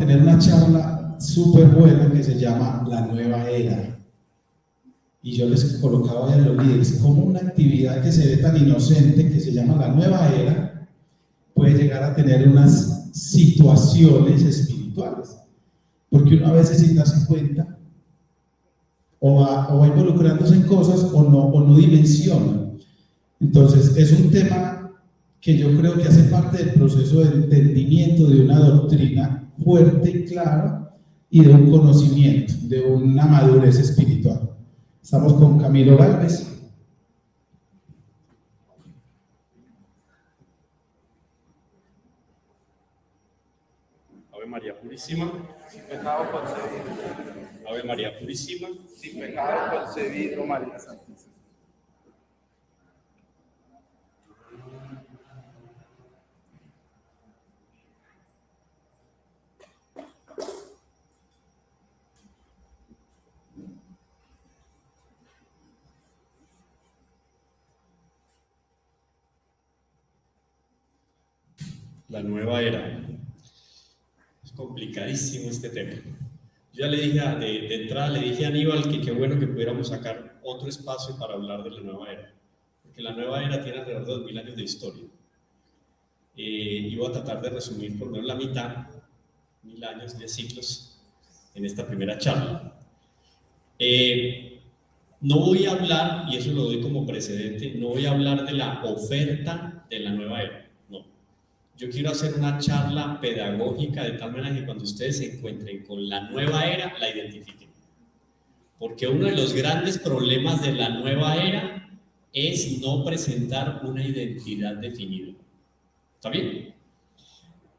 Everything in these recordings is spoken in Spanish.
tener una charla súper buena que se llama La Nueva Era. Y yo les colocaba a los líderes como una actividad que se ve tan inocente, que se llama La Nueva Era, puede llegar a tener unas situaciones espirituales. Porque uno a veces sin darse cuenta o va involucrándose en cosas o no dimensiona. Entonces es un tema que yo creo que hace parte del proceso de entendimiento de una doctrina fuerte y clara y de un conocimiento, de una madurez espiritual. Estamos con Camilo Gálvez. Ave María Purísima, sin pecado concebido. Ave María Purísima, sin pecado concebido, María Santísima. La nueva era. Es complicadísimo este tema. Yo ya le dije, de entrada le dije a Aníbal que qué bueno que pudiéramos sacar otro espacio para hablar de la nueva era. Porque la nueva era tiene alrededor de 2000 años de historia. Y voy a tratar de resumir por lo menos la mitad, 1000 años de ciclos, en esta primera charla. No voy a hablar, y eso lo doy como precedente, no voy a hablar de la oferta de la nueva era. Yo quiero hacer una charla pedagógica de tal manera que cuando ustedes se encuentren con la nueva era, la identifiquen. Porque uno de los grandes problemas de la nueva era es no presentar una identidad definida. ¿Está bien?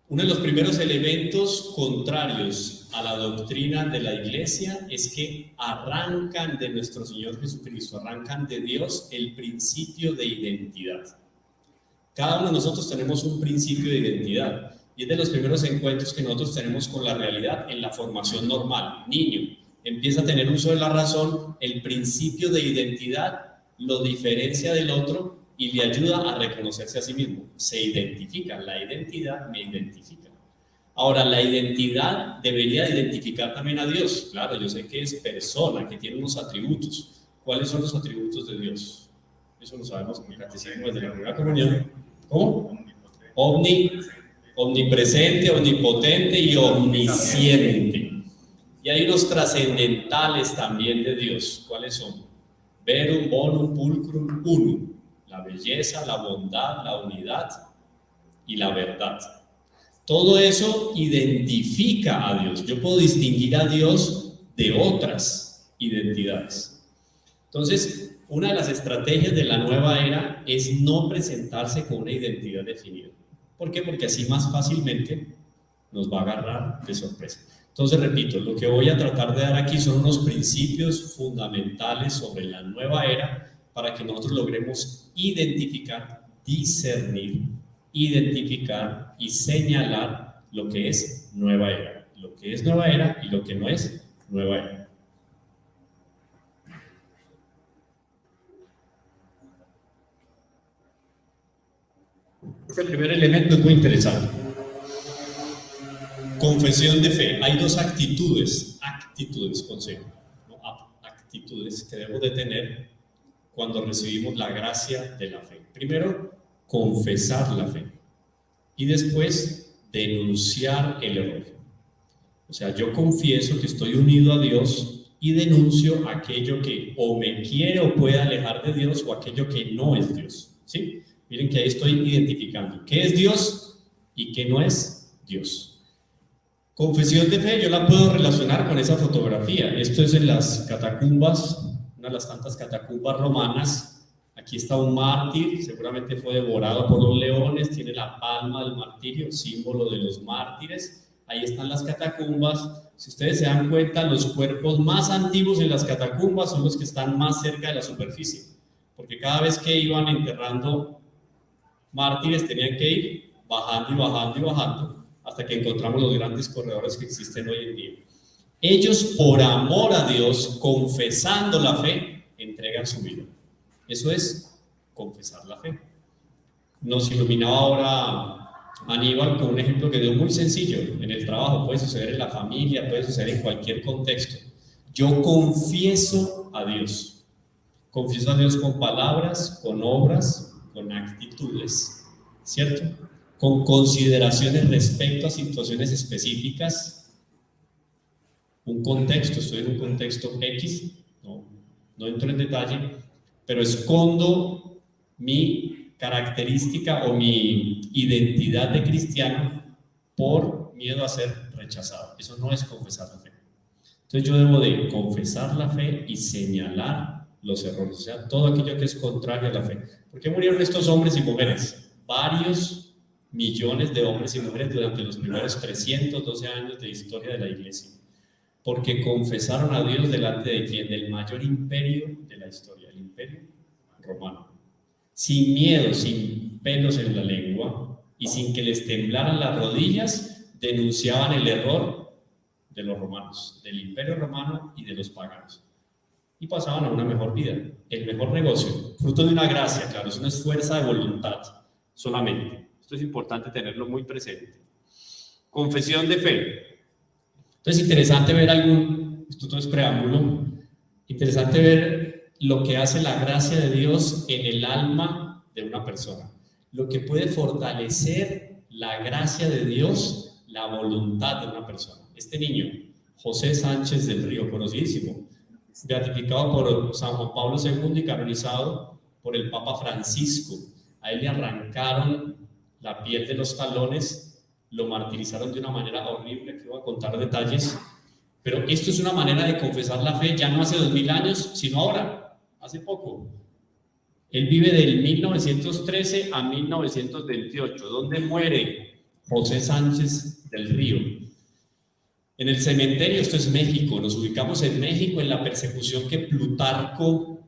Uno de los primeros elementos contrarios a la doctrina de la Iglesia es que arrancan de nuestro Señor Jesucristo, arrancan de Dios el principio de identidad. Cada uno de nosotros tenemos un principio de identidad y es de los primeros encuentros que nosotros tenemos con la realidad en la formación normal. Niño empieza a tener uso de la razón, el principio de identidad lo diferencia del otro y le ayuda a reconocerse a sí mismo. Se identifica, la identidad me identifica. Ahora, la identidad debería identificar también a Dios. Claro, yo sé que es persona, que tiene unos atributos. ¿Cuáles son los atributos de Dios? Eso lo sabemos en el catecismo desde la primera comunión. ¿Cómo? Omnipresente, omnipotente y omnisciente. Y hay unos trascendentales también de Dios. ¿Cuáles son? Verum, bonum, pulcrum, unum. La belleza, la bondad, la unidad y la verdad. Todo eso identifica a Dios. Yo puedo distinguir a Dios de otras identidades. Entonces, una de las estrategias de la nueva era es no presentarse con una identidad definida. ¿Por qué? Porque así más fácilmente nos va a agarrar de sorpresa. Entonces, repito, lo que voy a tratar de dar aquí son unos principios fundamentales sobre la nueva era para que nosotros logremos identificar, discernir, identificar y señalar lo que es nueva era. Lo que es nueva era y lo que no es nueva era. El primer elemento es muy interesante. Confesión de fe. Hay dos actitudes con C, ¿no? Actitudes que debemos de tener cuando recibimos la gracia de la fe. Primero, confesar la fe y después denunciar el error. O sea, yo confieso que estoy unido a Dios y denuncio aquello que o me quiere o puede alejar de Dios o aquello que no es Dios, ¿sí? Miren que ahí estoy identificando qué es Dios y qué no es Dios. Confesión de fe yo la puedo relacionar con esa fotografía. Esto es en las catacumbas, una de las tantas catacumbas romanas. Aquí está un mártir, seguramente fue devorado por los leones, tiene la palma del martirio, símbolo de los mártires. Ahí están las catacumbas. Si ustedes se dan cuenta, los cuerpos más antiguos en las catacumbas son los que están más cerca de la superficie, porque cada vez que iban enterrando mártires tenían que ir bajando y bajando y bajando hasta que encontramos los grandes corredores que existen hoy en día. Ellos, por amor a Dios, confesando la fe, entregan su vida. Eso es confesar la fe. Nos iluminaba ahora Aníbal, con un ejemplo que dio muy sencillo, en el trabajo, puede suceder en la familia, puede suceder en cualquier contexto. Yo confieso a Dios con palabras, con obras, con actitudes, ¿cierto? Con consideraciones respecto a situaciones específicas, un contexto, estoy en un contexto X, no entro en detalle, pero escondo mi característica o mi identidad de cristiano por miedo a ser rechazado. Eso no es confesar la fe. Entonces yo debo de confesar la fe y señalar los errores, o sea, todo aquello que es contrario a la fe. ¿Por qué murieron estos hombres y mujeres? Varios millones de hombres y mujeres durante los primeros 312 años de historia de la iglesia. Porque confesaron a Dios delante de quien, del mayor imperio de la historia, el imperio romano. Sin miedo, sin pelos en la lengua y sin que les temblaran las rodillas, denunciaban el error de los romanos, del imperio romano y de los paganos. Y pasaban a una mejor vida, el mejor negocio, fruto de una gracia, claro, es una fuerza de voluntad solamente. Esto es importante tenerlo muy presente. Confesión de fe. Entonces, interesante ver esto todo es preámbulo, interesante ver lo que hace la gracia de Dios en el alma de una persona, lo que puede fortalecer la gracia de Dios, la voluntad de una persona. Este niño, José Sánchez del Río, conocidísimo, beatificado por San Juan Pablo II y canonizado por el Papa Francisco. A él le arrancaron la piel de los talones, lo martirizaron de una manera horrible, que voy a contar detalles, pero esto es una manera de confesar la fe, ya no hace 2000 años, sino ahora, hace poco. Él vive del 1913 a 1928, donde muere José Sánchez del Río. En el cementerio, esto es México, nos ubicamos en México en la persecución que Plutarco,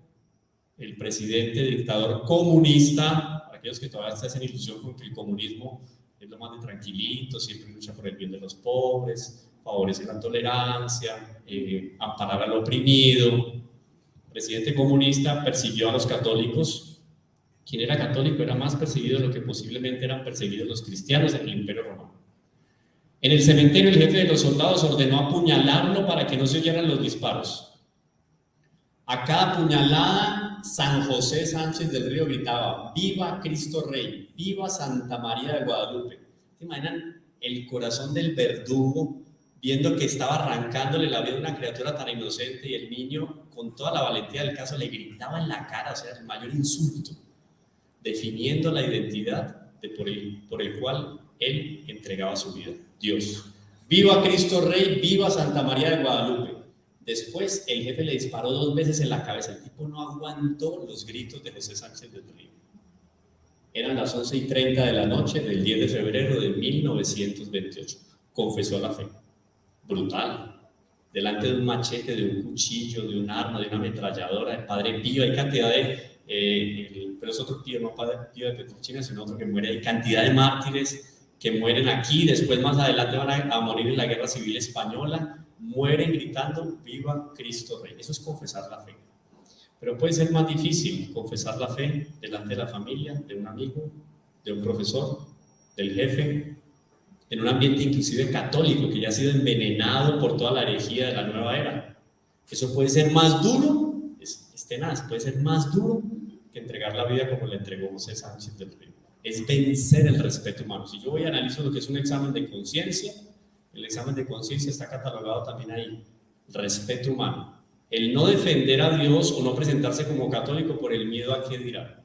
el presidente dictador comunista, para aquellos que todavía se hacen ilusión con que el comunismo es lo más de tranquilito, siempre lucha por el bien de los pobres, favorece la tolerancia, amparar al oprimido. El presidente comunista persiguió a los católicos. Quien era católico era más perseguido de lo que posiblemente eran perseguidos los cristianos en el Imperio Romano. En el cementerio, el jefe de los soldados ordenó apuñalarlo para que no se oyeran los disparos. A cada puñalada, San José Sánchez del Río gritaba: ¡Viva Cristo Rey! ¡Viva Santa María de Guadalupe! ¿Se imaginan el corazón del verdugo viendo que estaba arrancándole la vida a una criatura tan inocente, y el niño, con toda la valentía del caso, le gritaba en la cara, o sea, el mayor insulto, definiendo la identidad por el cual él entregaba su vida? Dios. ¡Viva Cristo Rey! ¡Viva Santa María de Guadalupe! Después el jefe le disparó 2 veces en la cabeza. El tipo no aguantó los gritos de José Sánchez del Río. Eran las 11:30 de la noche del 10 de febrero de 1928. Confesó la fe. Brutal. Delante de un machete, de un cuchillo, de un arma, de una ametralladora, el Padre Pío. Hay cantidad de... pero es otro Pío, no Padre Pío de Petrolcina, sino otro que muere. Hay cantidad de mártires que mueren aquí, después más adelante van a morir en la Guerra Civil Española, mueren gritando ¡Viva Cristo Rey! Eso es confesar la fe. Pero puede ser más difícil confesar la fe delante de la familia, de un amigo, de un profesor, del jefe, en un ambiente inclusive católico que ya ha sido envenenado por toda la herejía de la nueva era. Eso puede ser más duro, es tenaz, puede ser más duro que entregar la vida como le entregó José Sánchez del Río. Es vencer el respeto humano. Si yo voy a analizar lo que es un examen de conciencia, el examen de conciencia está catalogado también ahí, respeto humano. El no defender a Dios o no presentarse como católico por el miedo a qué dirá.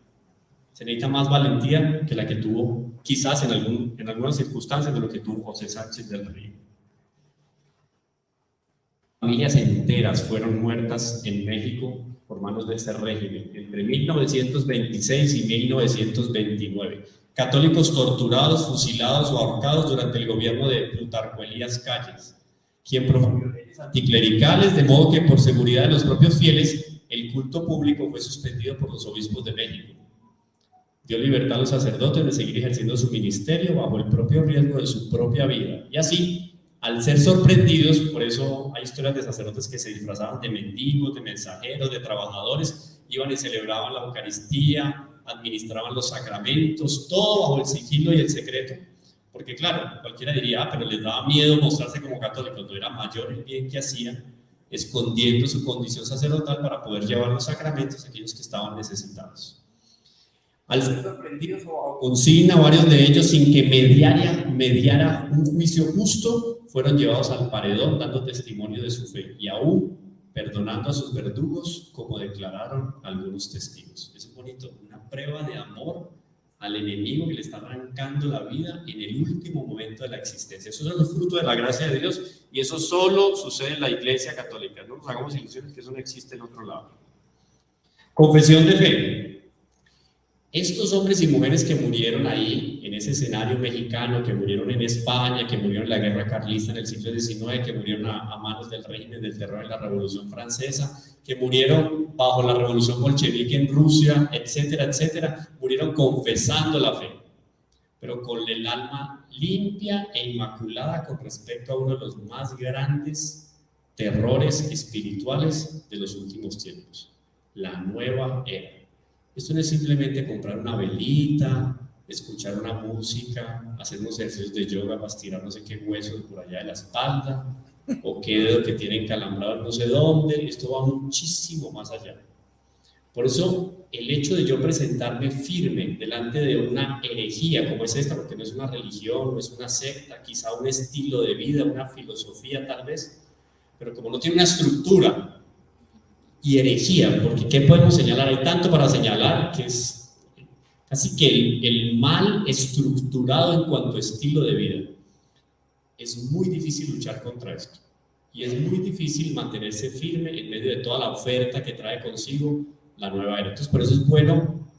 Se necesita más valentía que la que tuvo, quizás en algunas circunstancias, de lo que tuvo José Sánchez del Río. Familias enteras fueron muertas en México por manos de ese régimen entre 1926 y 1929. Católicos torturados, fusilados o ahorcados durante el gobierno de Plutarco Elías Calles, quien promovió leyes anticlericales, de modo que por seguridad de los propios fieles, el culto público fue suspendido por los obispos de México. Dio libertad a los sacerdotes de seguir ejerciendo su ministerio bajo el propio riesgo de su propia vida. Y así, al ser sorprendidos, por eso hay historias de sacerdotes que se disfrazaban de mendigos, de mensajeros, de trabajadores, iban y celebraban la Eucaristía, administraban los sacramentos, todo bajo el sigilo y el secreto, Porque claro, cualquiera diría, pero les daba miedo mostrarse como católicos, no era mayor el bien que hacían, escondiendo su condición sacerdotal para poder llevar los sacramentos a aquellos que estaban necesitados. Al ser sorprendidos bajo consigna, varios de ellos, sin que mediara un juicio justo, fueron llevados al paredón dando testimonio de su fe y aún perdonando a sus verdugos, como declararon algunos testigos. Eso es bonito, una prueba de amor al enemigo que le está arrancando la vida en el último momento de la existencia. Eso es el fruto de la gracia de Dios y eso solo sucede en la Iglesia Católica. No nos hagamos ilusiones que eso no existe en otro lado. Confesión de fe. Estos hombres y mujeres que murieron ahí, en ese escenario mexicano, que murieron en España, que murieron en la guerra carlista en el siglo XIX, que murieron a manos del régimen del terror en la Revolución Francesa, que murieron bajo la Revolución Bolchevique en Rusia, etcétera, etcétera, murieron confesando la fe, pero con el alma limpia e inmaculada con respecto a uno de los más grandes terrores espirituales de los últimos tiempos, la nueva era. Esto no es simplemente comprar una velita, escuchar una música, hacer unos ejercicios de yoga para estirar no sé qué huesos por allá de la espalda, o qué dedo que tienen calambrado no sé dónde. Esto va muchísimo más allá. Por eso, el hecho de yo presentarme firme delante de una herejía como es esta, porque no es una religión, no es una secta, quizá un estilo de vida, una filosofía tal vez, pero como no tiene una estructura, y herejía, porque ¿qué podemos señalar? Hay tanto para señalar que es casi que el mal estructurado en cuanto a estilo de vida. Es muy difícil luchar contra esto y es muy difícil mantenerse firme en medio de toda la oferta que trae consigo la nueva era. Entonces por eso es bueno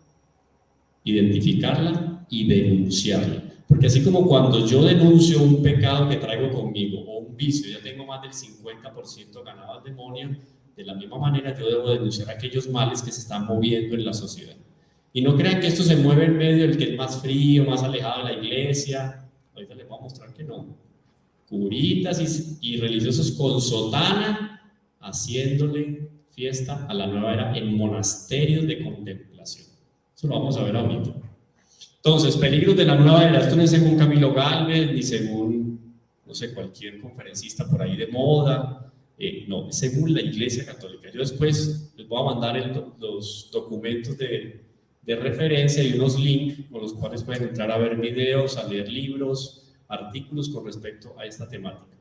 identificarla y denunciarla, porque así como cuando yo denuncio un pecado que traigo conmigo o un vicio, ya tengo más del 50% ganado al demonio. De la misma manera yo debo denunciar aquellos males que se están moviendo en la sociedad. Y no crean que esto se mueve en medio del que es más frío, más alejado de la iglesia. Ahorita les voy a mostrar que no. Curitas y religiosos con sotana haciéndole fiesta a la nueva era en monasterios de contemplación. Eso lo vamos a ver ahorita. Entonces, peligros de la nueva era. Esto no es según Camilo Gálvez, ni según, no sé, cualquier conferencista por ahí de moda. No, es según la Iglesia Católica. Yo después les voy a mandar los documentos de referencia y unos links con los cuales pueden entrar a ver videos, a leer libros, artículos con respecto a esta temática.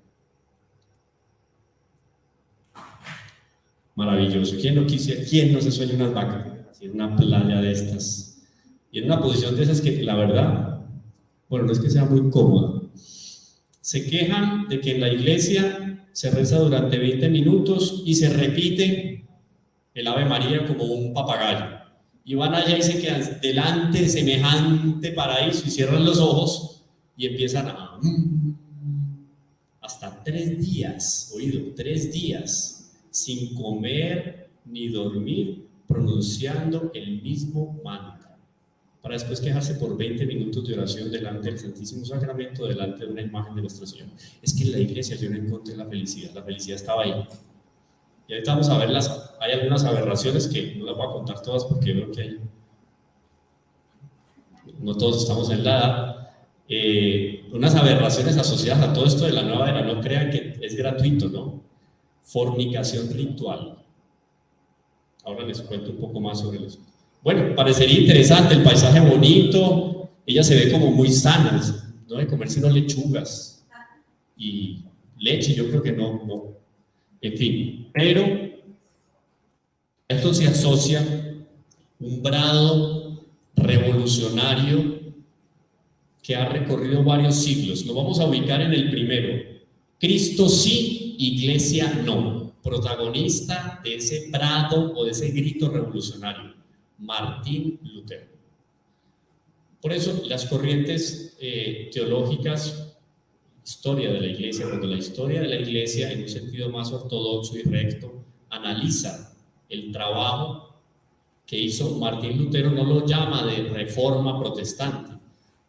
Maravilloso. ¿Quién no se sueña unas vacas en una playa de estas? Y en una posición de esas que la verdad, bueno, no es que sea muy cómoda. Se quejan de que en la iglesia se reza durante 20 minutos y se repite el Ave María como un papagayo. Y van allá y se quedan delante de semejante paraíso y cierran los ojos y empiezan a... Hasta 3 días, oído, 3 días, sin comer ni dormir, pronunciando el mismo mantra, para después quejarse por 20 minutos de oración delante del Santísimo Sacramento, delante de una imagen de Nuestra Señora. Es que en la iglesia yo no encontré la felicidad estaba ahí. Y ahorita vamos a verlas, hay algunas aberraciones que no las voy a contar todas porque veo que no todos estamos en la edad. Unas aberraciones asociadas a todo esto de la nueva era, no crean que es gratuito, ¿no? Fornicación ritual. Ahora les cuento un poco más sobre eso. Bueno, parecería interesante, el paisaje bonito, ella se ve como muy sana, no de comer sino lechugas y leche, yo creo que no. En fin, pero esto se asocia un brado revolucionario que ha recorrido varios siglos. Lo vamos a ubicar en el primero. Cristo sí, iglesia no. Protagonista de ese brado o de ese grito revolucionario, Martín Lutero. Por eso las corrientes teológicas, historia de la iglesia, cuando la historia de la iglesia en un sentido más ortodoxo y recto analiza el trabajo que hizo Martín Lutero, no lo llama de reforma protestante,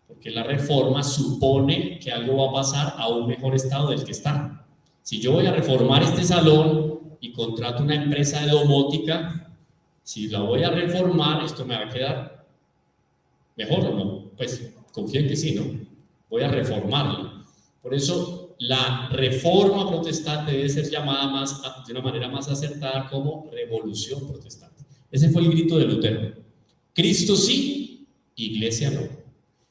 porque la reforma supone que algo va a pasar a un mejor estado del que está. Si yo voy a reformar este salón y contrato una empresa de domótica, si la voy a reformar, esto me va a quedar mejor o no. Pues confío en que sí, ¿no? voy a reformarla. Por eso la reforma protestante debe ser llamada de una manera más acertada como revolución protestante. Ese fue el grito de Lutero. Cristo sí, iglesia no.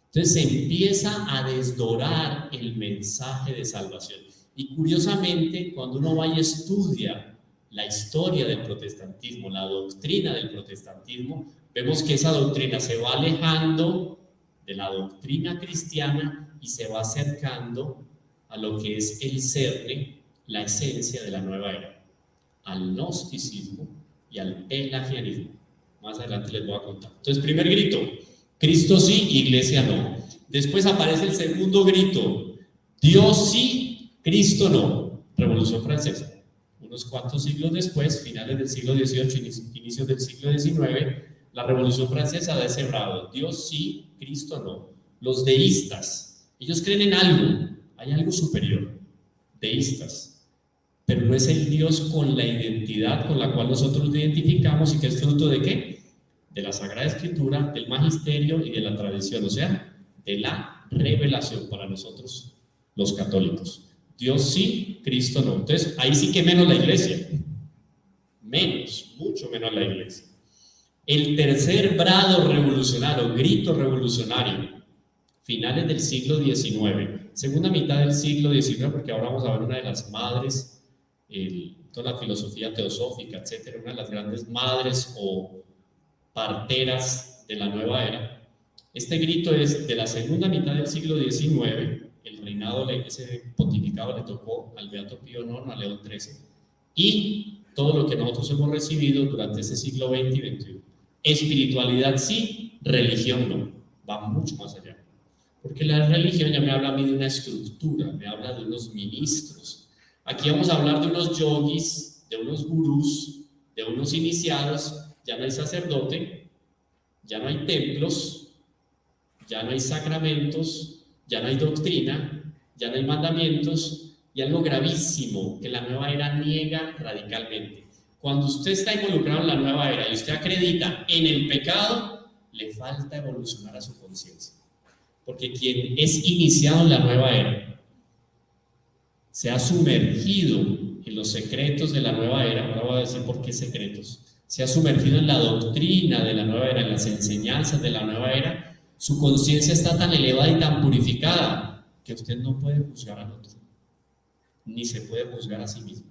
Entonces se empieza a desdorar el mensaje de salvación. Y curiosamente, cuando uno va y estudia la historia del protestantismo, la doctrina del protestantismo, vemos que esa doctrina se va alejando de la doctrina cristiana y se va acercando a lo que es el cerne, la esencia de la nueva era, al gnosticismo y al pelagianismo. Más adelante les voy a contar. Entonces, primer grito, Cristo sí, iglesia no. Después aparece el segundo grito, Dios sí, Cristo no. Revolución Francesa. Unos cuantos siglos después, finales del siglo XVIII, inicios del siglo XIX, la Revolución Francesa da ese brado, Dios sí, Cristo no. Los deístas, ellos creen en algo, hay algo superior, deístas, pero no es el Dios con la identidad con la cual nosotros lo identificamos y que es fruto de ¿qué? De la Sagrada Escritura, del magisterio y de la tradición, o sea, de la revelación para nosotros los católicos. Dios sí, Cristo no. Entonces, ahí sí que menos la iglesia. Menos, mucho menos la iglesia. El tercer brado revolucionario, grito revolucionario, finales del siglo XIX, segunda mitad del siglo XIX, porque ahora vamos a ver una de las madres, toda la filosofía teosófica, etcétera, una de las grandes madres o parteras de la nueva era. Este grito es de la segunda mitad del siglo XIX. El reinado, ese pontificado le tocó al Beato Pío IX, a León XIII, y todo lo que nosotros hemos recibido durante este siglo XX y XXI. Espiritualidad sí, religión no, va mucho más allá. Porque la religión ya me habla a mí de una estructura, me habla de unos ministros. Aquí vamos a hablar de unos yogis, de unos gurús, de unos iniciados. Ya no hay sacerdote, ya no hay templos, ya no hay sacramentos, ya no hay doctrina, ya no hay mandamientos, y algo gravísimo que la nueva era niega radicalmente. Cuando usted está involucrado en la nueva era y usted acredita en el pecado, le falta evolucionar a su conciencia. Porque quien es iniciado en la nueva era, se ha sumergido en los secretos de la nueva era, ahora voy a decir por qué secretos, se ha sumergido en la doctrina de la nueva era, en las enseñanzas de la nueva era, su conciencia está tan elevada y tan purificada que usted no puede juzgar al otro, ni se puede juzgar a sí mismo,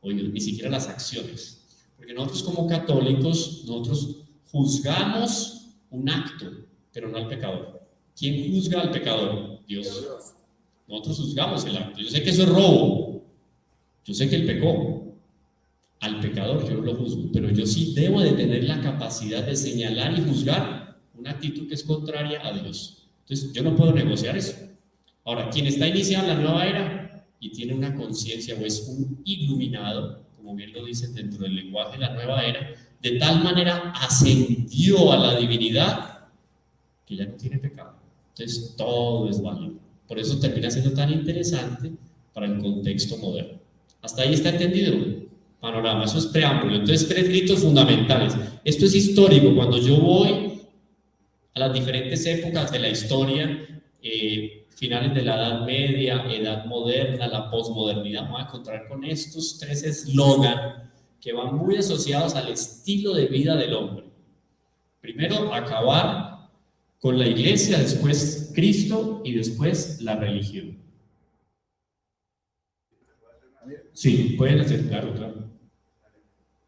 o ni siquiera las acciones. Porque nosotros como católicos, nosotros juzgamos un acto, pero no al pecador. ¿Quién juzga al pecador? Dios. Nosotros juzgamos el acto. Yo sé que eso es robo, yo sé que él pecó. Al pecador yo no lo juzgo, pero yo sí debo de tener la capacidad de señalar y juzgar una actitud que es contraria a Dios. Entonces yo no puedo negociar eso. Ahora, quien está iniciando la nueva era y tiene una conciencia o es un iluminado, como bien lo dicen dentro del lenguaje de la nueva era, de tal manera ascendió a la divinidad que ya no tiene pecado. Entonces todo es válido. Por eso termina siendo tan interesante para el contexto moderno. ¿Hasta ahí está entendido? Panorama, eso es preámbulo. Entonces, 3 gritos fundamentales. Esto es histórico. Cuando yo voy a las diferentes épocas de la historia, finales de la Edad Media, Edad Moderna, la posmodernidad, me voy a encontrar con estos 3 eslogan que van muy asociados al estilo de vida del hombre. Primero, acabar con la iglesia, después Cristo y después la religión. Sí, pueden hacer, claro.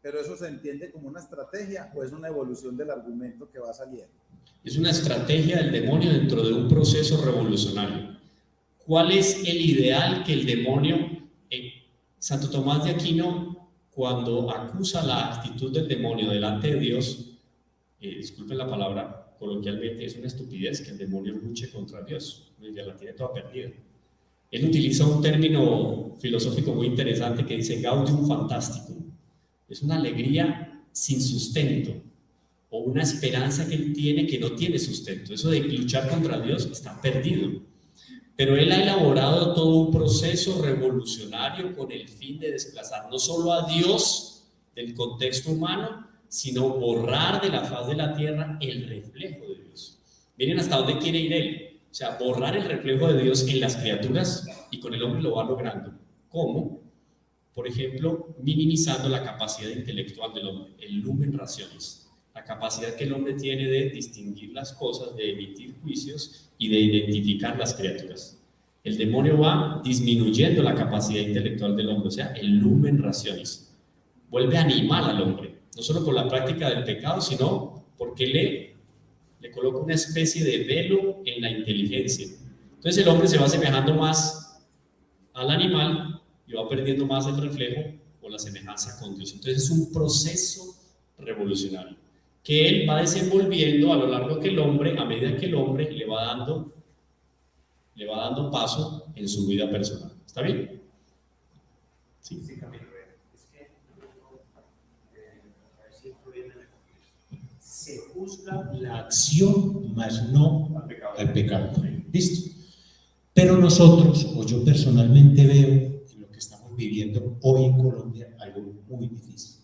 ¿Pero eso se entiende como una estrategia o es una evolución del argumento que va saliendo? Es una estrategia del demonio dentro de un proceso revolucionario. ¿Cuál es el ideal que el demonio... Santo Tomás de Aquino, cuando acusa la actitud del demonio delante de Dios, disculpen la palabra, coloquialmente es una estupidez que el demonio luche contra Dios, ya la tiene toda perdida. Él utiliza un término filosófico muy interesante que dice gaudium fantasticum. Es una alegría sin sustento o una esperanza que él tiene que no tiene sustento. Eso de luchar contra Dios está perdido. Pero él ha elaborado todo un proceso revolucionario con el fin de desplazar no solo a Dios del contexto humano, sino borrar de la faz de la tierra el reflejo de Dios. Miren hasta dónde quiere ir él. O sea, borrar el reflejo de Dios en las criaturas, y con el hombre lo va logrando. ¿Cómo? Por ejemplo, minimizando la capacidad intelectual del hombre, el lumen rationis, la capacidad que el hombre tiene de distinguir las cosas, de emitir juicios y de identificar las criaturas. El demonio va disminuyendo la capacidad intelectual del hombre, o sea, el lumen rationis. Vuelve animal al hombre, no solo por la práctica del pecado, sino porque le coloca una especie de velo en la inteligencia. Entonces el hombre se va asemejando más al animal y va perdiendo más el reflejo o la semejanza con Dios. Entonces es un proceso revolucionario que él va desenvolviendo a lo largo que el hombre, a medida que el hombre le va dando paso en su vida personal. ¿Está bien? Sí. Sí, Camilo, es que a ver si esto viene de contexto. Se juzga la acción, mas no al pecado. ¿Listo? Pero nosotros, o yo personalmente veo en lo que estamos viviendo hoy en Colombia algo muy difícil,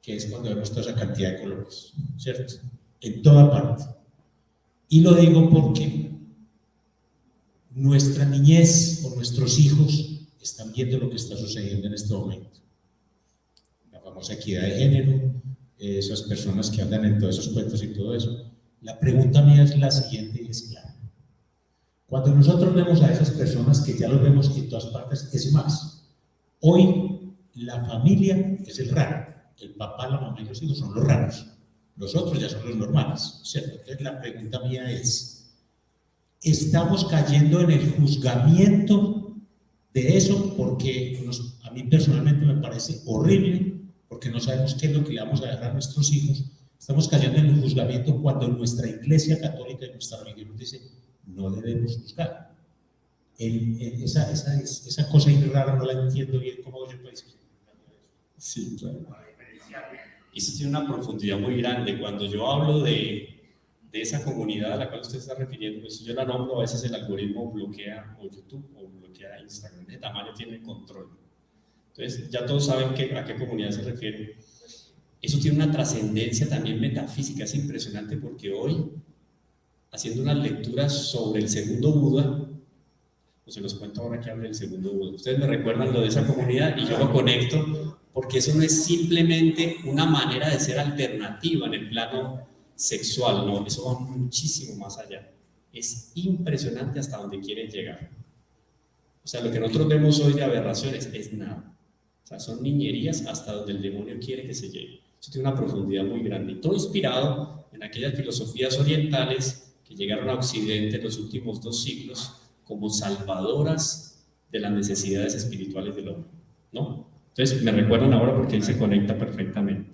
que es cuando vemos toda esa cantidad de colores, ¿cierto? En toda parte. Y lo digo porque nuestra niñez o nuestros hijos están viendo lo que está sucediendo en este momento. La famosa equidad de género, esas personas que andan en todos esos cuentos y todo eso. La pregunta mía es la siguiente y es clara. Cuando nosotros vemos a esas personas que ya los vemos en todas partes, es más, hoy la familia es el raro, el papá, la mamá y los hijos son los raros, los otros ya son los normales, ¿cierto? Entonces la pregunta mía es, ¿estamos cayendo en el juzgamiento de eso? Porque a mí personalmente me parece horrible, porque no sabemos qué es lo que le vamos a dejar a nuestros hijos. Estamos cayendo en el juzgamiento cuando nuestra Iglesia Católica y nuestra religión nos dice no debemos juzgar. Esa cosa ahí rara no la entiendo bien. ¿Cómo yo puedo decir? Sí, claro. Eso tiene una profundidad muy grande. Cuando yo hablo de esa comunidad a la cual usted está refiriendo, pues yo la nombro, a veces el algoritmo bloquea o YouTube o bloquea Instagram. De tamaño tiene control. Entonces, ya todos saben a qué comunidad se refiere. Eso tiene una trascendencia también metafísica. Es impresionante porque hoy, haciendo unas lecturas sobre el segundo Buda, pues se los cuento ahora que hable del segundo Buda. Ustedes me recuerdan lo de esa comunidad y yo lo conecto porque eso no es simplemente una manera de ser alternativa en el plano sexual, no, eso va muchísimo más allá. Es impresionante hasta donde quieren llegar. O sea, lo que nosotros vemos hoy de aberraciones es nada. O sea, son niñerías hasta donde el demonio quiere que se llegue. Eso tiene una profundidad muy grande. Y todo inspirado en aquellas filosofías orientales que llegaron a Occidente en los últimos 2 siglos como salvadoras de las necesidades espirituales del hombre, ¿no? Entonces, me recuerdan ahora porque él se conecta perfectamente.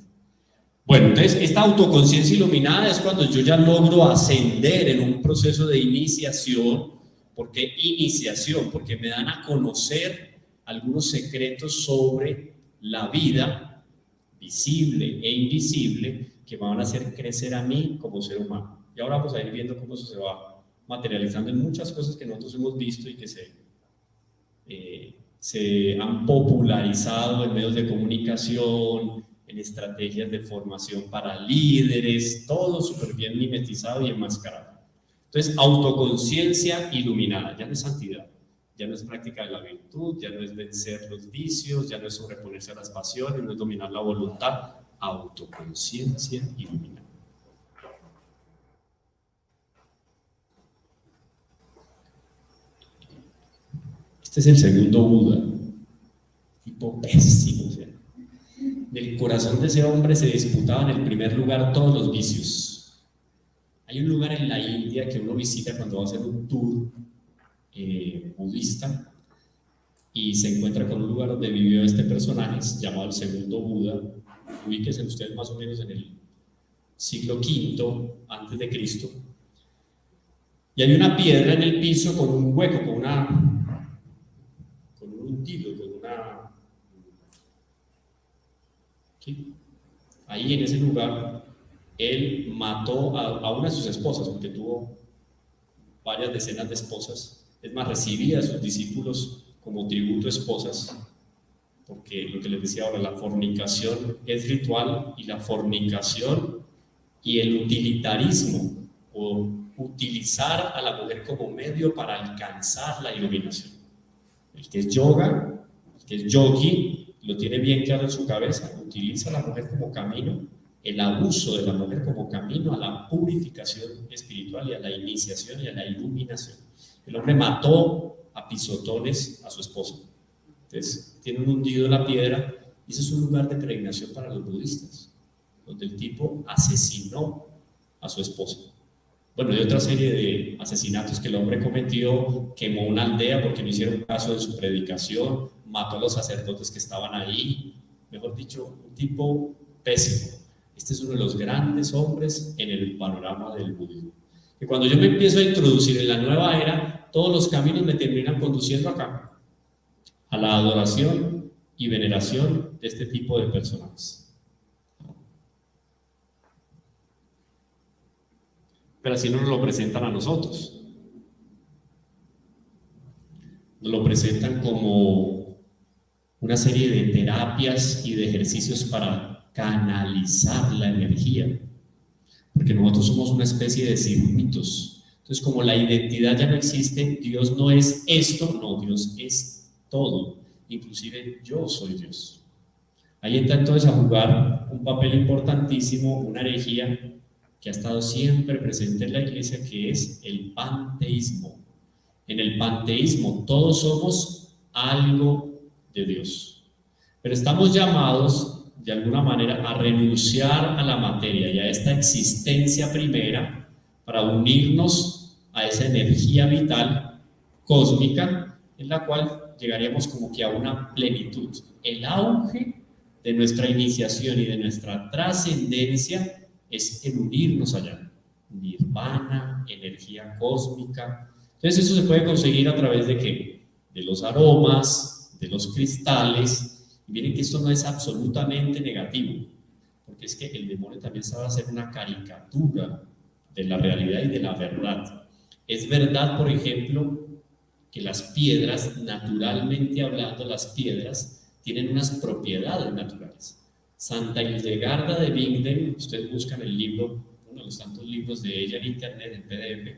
Bueno, entonces, esta autoconciencia iluminada es cuando yo ya logro ascender en un proceso de iniciación. ¿Por qué iniciación? Porque me dan a conocer algunos secretos sobre la vida, visible e invisible, que me van a hacer crecer a mí como ser humano. Y ahora vamos a ir viendo cómo eso se va materializando en muchas cosas que nosotros hemos visto y que se han popularizado en medios de comunicación, en estrategias de formación para líderes, todo súper bien mimetizado y enmascarado. Entonces, autoconciencia iluminada, ya no es santidad, ya no es práctica de la virtud, ya no es vencer los vicios, ya no es sobreponerse a las pasiones, no es dominar la voluntad, autoconciencia iluminada. Este es el segundo Buda, tipo pésimo, o sea, del corazón de ese hombre se disputaban en el primer lugar todos los vicios. Hay un lugar en la India que uno visita cuando va a hacer un tour budista y se encuentra con un lugar donde vivió este personaje llamado el segundo Buda. Ubíquense ustedes más o menos en el siglo V antes de Cristo. Y hay una piedra en el piso con un hueco, con un hundido, con una... ¿sí? Ahí en ese lugar él mató a una de sus esposas, porque tuvo varias decenas de esposas. Es más, recibía a sus discípulos como tributo esposas, porque lo que les decía ahora, la fornicación es ritual, y la fornicación y el utilitarismo o utilizar a la mujer como medio para alcanzar la iluminación. El que es yoga, el que es yogi, lo tiene bien claro en su cabeza, utiliza a la mujer como camino, el abuso de la mujer como camino a la purificación espiritual y a la iniciación y a la iluminación. El hombre mató a pisotones a su esposa. Entonces, tiene un hundido en la piedra, y ese es un lugar de peregrinación para los budistas, donde el tipo asesinó a su esposa. Bueno, y otra serie de asesinatos que el hombre cometió, quemó una aldea porque no hicieron caso de su predicación, mató a los sacerdotes que estaban ahí, mejor dicho, un tipo pésimo. Este es uno de los grandes hombres en el panorama del budismo. Y cuando yo me empiezo a introducir en la nueva era, todos los caminos me terminan conduciendo acá, a la adoración y veneración de este tipo de personajes. Pero así no nos lo presentan a nosotros. Nos lo presentan como una serie de terapias y de ejercicios para canalizar la energía, porque nosotros somos una especie de circuitos. Entonces, como la identidad ya no existe, Dios no es esto, no, Dios es todo, inclusive yo soy Dios. Ahí entra entonces a jugar un papel importantísimo, una herejía que ha estado siempre presente en la iglesia, que es el panteísmo. En el panteísmo todos somos algo de Dios, pero estamos llamados de alguna manera a renunciar a la materia y a esta existencia primera para unirnos a esa energía vital cósmica en la cual llegaríamos como que a una plenitud. El auge de nuestra iniciación y de nuestra trascendencia es el unirnos allá. Nirvana, energía cósmica. Entonces eso se puede conseguir a través de ¿qué? De los aromas, de los cristales. Y miren que esto no es absolutamente negativo, porque es que el demonio también sabe hacer una caricatura de la realidad y de la verdad. Es verdad, por ejemplo, que las piedras, naturalmente hablando, las piedras tienen unas propiedades naturales. Santa Hildegarda de Bingen, ustedes buscan el libro, uno de los tantos libros de ella en internet, en PDF,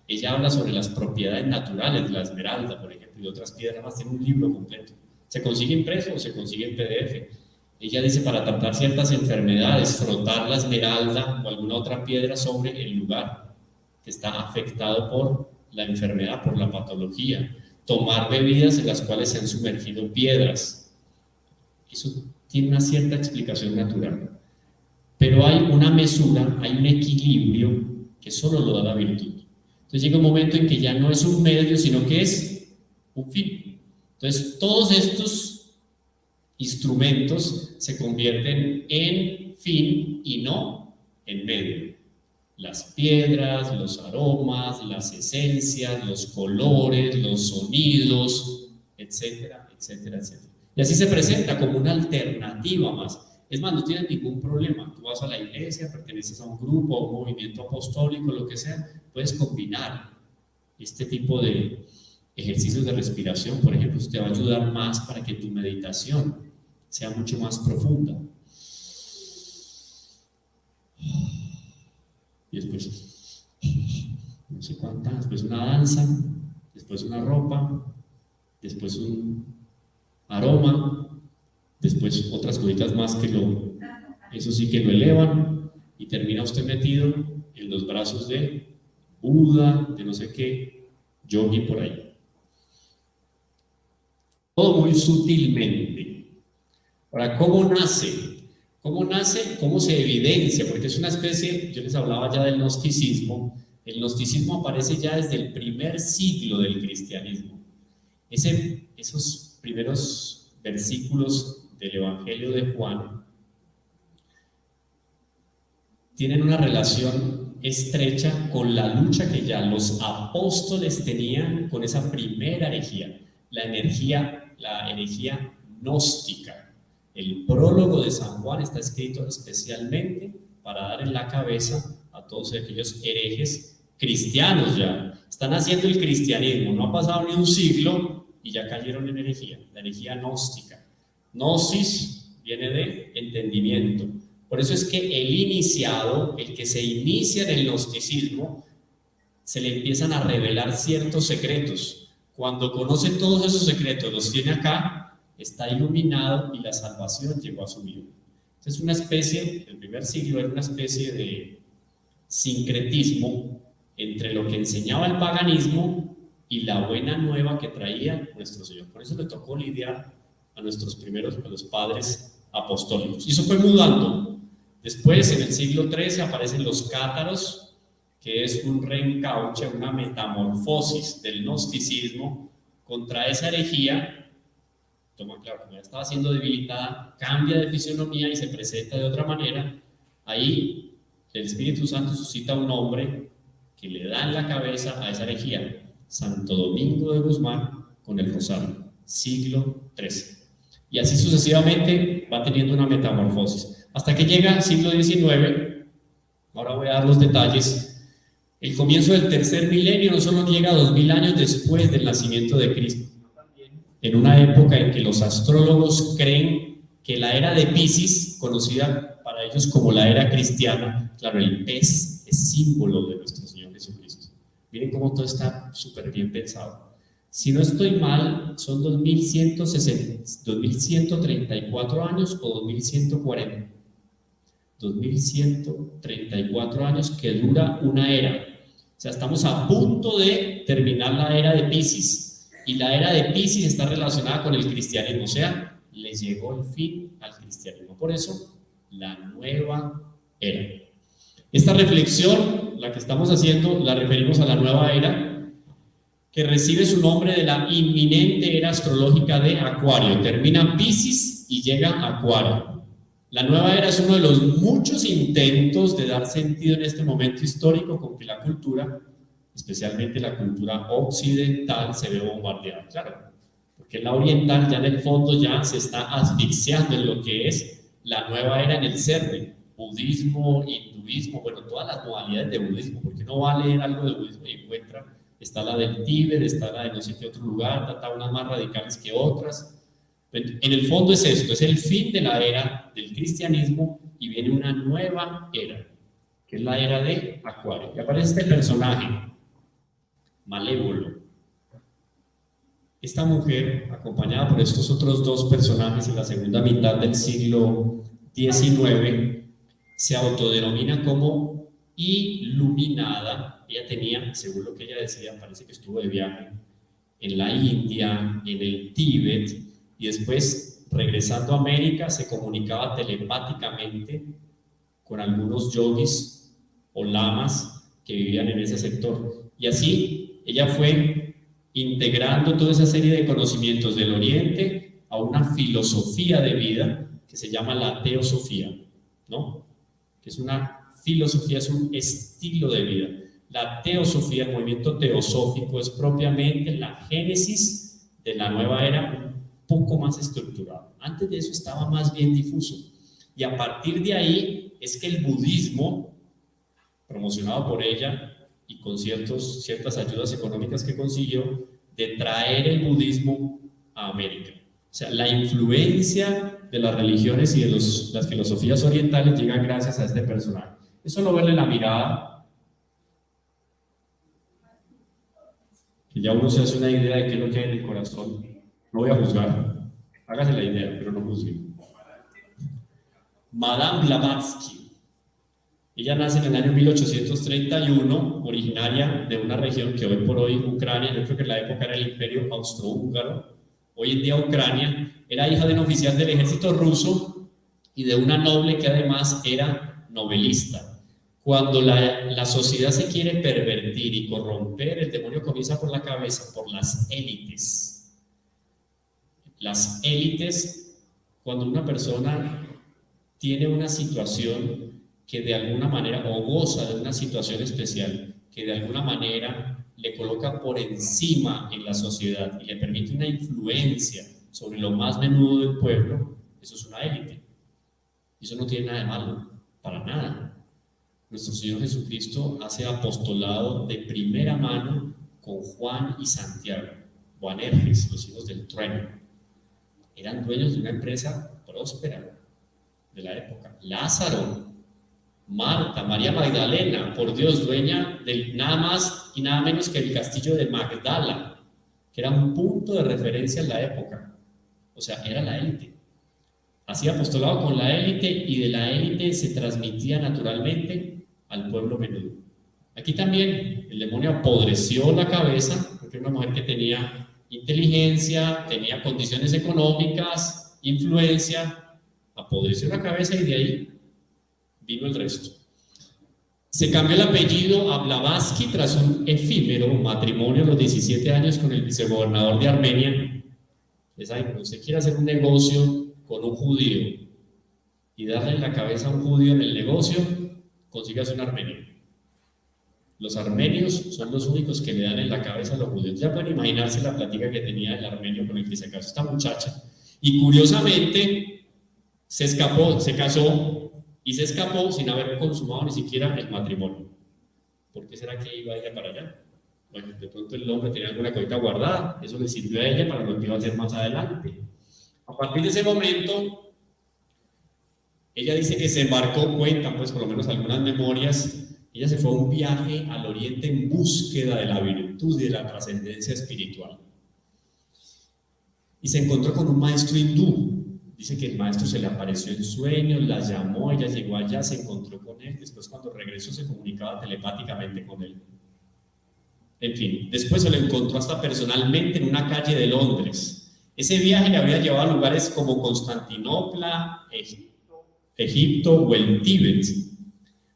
ella habla sobre las propiedades naturales de la esmeralda, por ejemplo, y otras piedras más, tiene un libro completo. Se consigue impreso o se consigue en PDF. Ella dice, para tratar ciertas enfermedades, frotar la esmeralda o alguna otra piedra sobre el lugar que está afectado por la enfermedad, por la patología. Tomar bebidas en las cuales se han sumergido piedras. Eso tiene una cierta explicación natural. Pero hay una mesura, hay un equilibrio que solo lo da la virtud. Entonces llega un momento en que ya no es un medio, sino que es un fin. Entonces todos estos instrumentos se convierten en fin y no en medio. Las piedras, los aromas, las esencias, los colores, los sonidos, etcétera, etcétera, etcétera. Y así se presenta como una alternativa más. Es más, no tienes ningún problema. Tú vas a la iglesia, perteneces a un grupo, a un movimiento apostólico, lo que sea, puedes combinar este tipo de ejercicios de respiración, por ejemplo. Eso te va a ayudar más para que tu meditación sea mucho más profunda. Y después, no sé cuántas, después una danza, después una ropa, después un aroma, después otras cositas más que eso sí que lo elevan, y termina usted metido en los brazos de Buda, de no sé qué, yogi por ahí. Todo muy sutilmente. Ahora, ¿cómo nace? ¿Cómo nace? ¿Cómo se evidencia? Porque es una especie, yo les hablaba ya del gnosticismo. El gnosticismo aparece ya desde el primer siglo del cristianismo. Esos primeros versículos del Evangelio de Juan tienen una relación estrecha con la lucha que ya los apóstoles tenían con esa primera herejía, la herejía gnóstica. El prólogo de San Juan está escrito especialmente para dar en la cabeza a todos aquellos herejes cristianos ya. Están haciendo el cristianismo, no ha pasado ni un siglo y ya cayeron en herejía, la herejía gnóstica. Gnosis viene de entendimiento. Por eso es que el iniciado, el que se inicia en el gnosticismo, se le empiezan a revelar ciertos secretos. Cuando conoce todos esos secretos, los tiene acá, está iluminado y la salvación llegó a su vida. Entonces, una especie, el primer siglo era una especie de sincretismo entre lo que enseñaba el paganismo y la buena nueva que traía nuestro Señor. Por eso le tocó lidiar a nuestros primeros, a los padres apostólicos. Y eso fue mudando. Después, en el siglo XIII, aparecen los cátaros, que es un reencauche, una metamorfosis del gnosticismo contra esa herejía. Toma claro, como ya estaba siendo debilitada, cambia de fisionomía y se presenta de otra manera. Ahí el Espíritu Santo suscita un hombre que le da en la cabeza a esa herejía, Santo Domingo de Guzmán, con el rosario, siglo XIII. Y así sucesivamente va teniendo una metamorfosis, hasta que llega al siglo XIX. Ahora voy a dar los detalles. El comienzo del tercer milenio no solo llega 2000 años después del nacimiento de Cristo, sino también en una época en que los astrólogos creen que la era de Piscis, conocida para ellos como la era cristiana, claro, el pez es símbolo de nuestro Señor Jesucristo. Miren cómo todo está súper bien pensado. Si no estoy mal, son 2134 años o 2140. 2134 años que dura una era. O sea, estamos a punto de terminar la era de Piscis. Y la era de Piscis está relacionada con el cristianismo. O sea, le llegó el fin al cristianismo. Por eso, la nueva era. Esta reflexión, la que estamos haciendo, la referimos a la nueva era, que recibe su nombre de la inminente era astrológica de Acuario. Termina Piscis y llega a Acuario. La nueva era es uno de los muchos intentos de dar sentido en este momento histórico con que la cultura, especialmente la cultura occidental, se ve bombardeada. Claro, porque la oriental ya en el fondo ya se está asfixiando en lo que es la nueva era en el ser, budismo, hinduismo, bueno, todas las modalidades de budismo, porque no va a leer algo de budismo y encuentra, está la del Tíbet, está la de no sé qué otro lugar, está unas más radicales que otras. En el fondo es esto, es el fin de la era del cristianismo y viene una nueva era, que es la era de Acuario. Y aparece este personaje, Malévolo. Esta mujer, acompañada por estos otros dos personajes en la segunda mitad del siglo XIX, se autodenomina como iluminada. Ella tenía, según lo que ella decía, parece que estuvo de viaje en la India, en el Tíbet, y después, regresando a América, se comunicaba telepáticamente con algunos yogis o lamas que vivían en ese sector. Y así, ella fue integrando toda esa serie de conocimientos del Oriente a una filosofía de vida que se llama la teosofía, ¿no? Que es una filosofía, es un estilo de vida. La teosofía, el movimiento teosófico, es propiamente la génesis de la nueva era, un poco más estructurado. Antes de eso estaba más bien difuso. Y a partir de ahí es que el budismo, promocionado por ella y con ciertas ayudas económicas que consiguió, de traer el budismo a América. O sea, la influencia de las religiones y de las filosofías orientales llega gracias a este personaje. Es solo verle la mirada, que ya uno se hace una idea de qué es lo que hay en el corazón. No voy a juzgar, hágase la idea, pero no juzgue. Madame Blavatsky. Ella nace en el año 1831, originaria de una región que hoy por hoy Ucrania, yo creo que en la época era el Imperio Austrohúngaro, hoy en día Ucrania. Era hija de un oficial del ejército ruso y de una noble que además era novelista. Cuando la sociedad se quiere pervertir y corromper, el demonio comienza por la cabeza, por las élites. Las élites, cuando una persona tiene una situación que de alguna manera, o goza de una situación especial, que de alguna manera le coloca por encima en la sociedad y le permite una influencia sobre lo más menudo del pueblo, eso es una élite. Eso no tiene nada de malo, para nada. Nuestro Señor Jesucristo hace apostolado de primera mano con Juan y Santiago, Boanerges, los hijos del trueno. Eran dueños de una empresa próspera de la época. Lázaro, Marta, María Magdalena, por Dios, dueña de nada más más y nada menos que el castillo de Magdala, que era un punto de referencia en la época. O sea, era la élite. Hacía apostolado con la élite y de la élite se transmitía naturalmente al pueblo menudo. Aquí también el demonio apodreció la cabeza, porque era una mujer que tenía inteligencia, tenía condiciones económicas, influencia, apodreció la cabeza y de ahí vino el resto. Se cambió el apellido a Blavatsky tras un efímero matrimonio a los 17 años con el vicegobernador de Armenia. Les saben, cuando usted quiere hacer un negocio con un judío y darle en la cabeza a un judío en el negocio, consígase un armenio. Los armenios son los únicos que le dan en la cabeza a los judíos. Ya pueden imaginarse la plática que tenía el armenio con el que se casó esta muchacha. Y curiosamente se escapó, se casó y se escapó sin haber consumado ni siquiera el matrimonio. ¿Por qué será que iba ella para allá? Bueno, de pronto el hombre tenía alguna cosita guardada, eso le sirvió a ella para lo que iba a hacer más adelante. A partir de ese momento, ella dice que se embarcó, cuentan pues por lo menos algunas memorias, ella se fue a un viaje al oriente en búsqueda de la virtud y de la trascendencia espiritual. Y se encontró con un maestro hindú. Dice que el maestro se le apareció en sueños, la llamó, ella llegó allá, se encontró con él, después cuando regresó se comunicaba telepáticamente con él. En fin, después se lo encontró hasta personalmente en una calle de Londres. Ese viaje le había llevado a lugares como Constantinopla, Egipto o el Tíbet.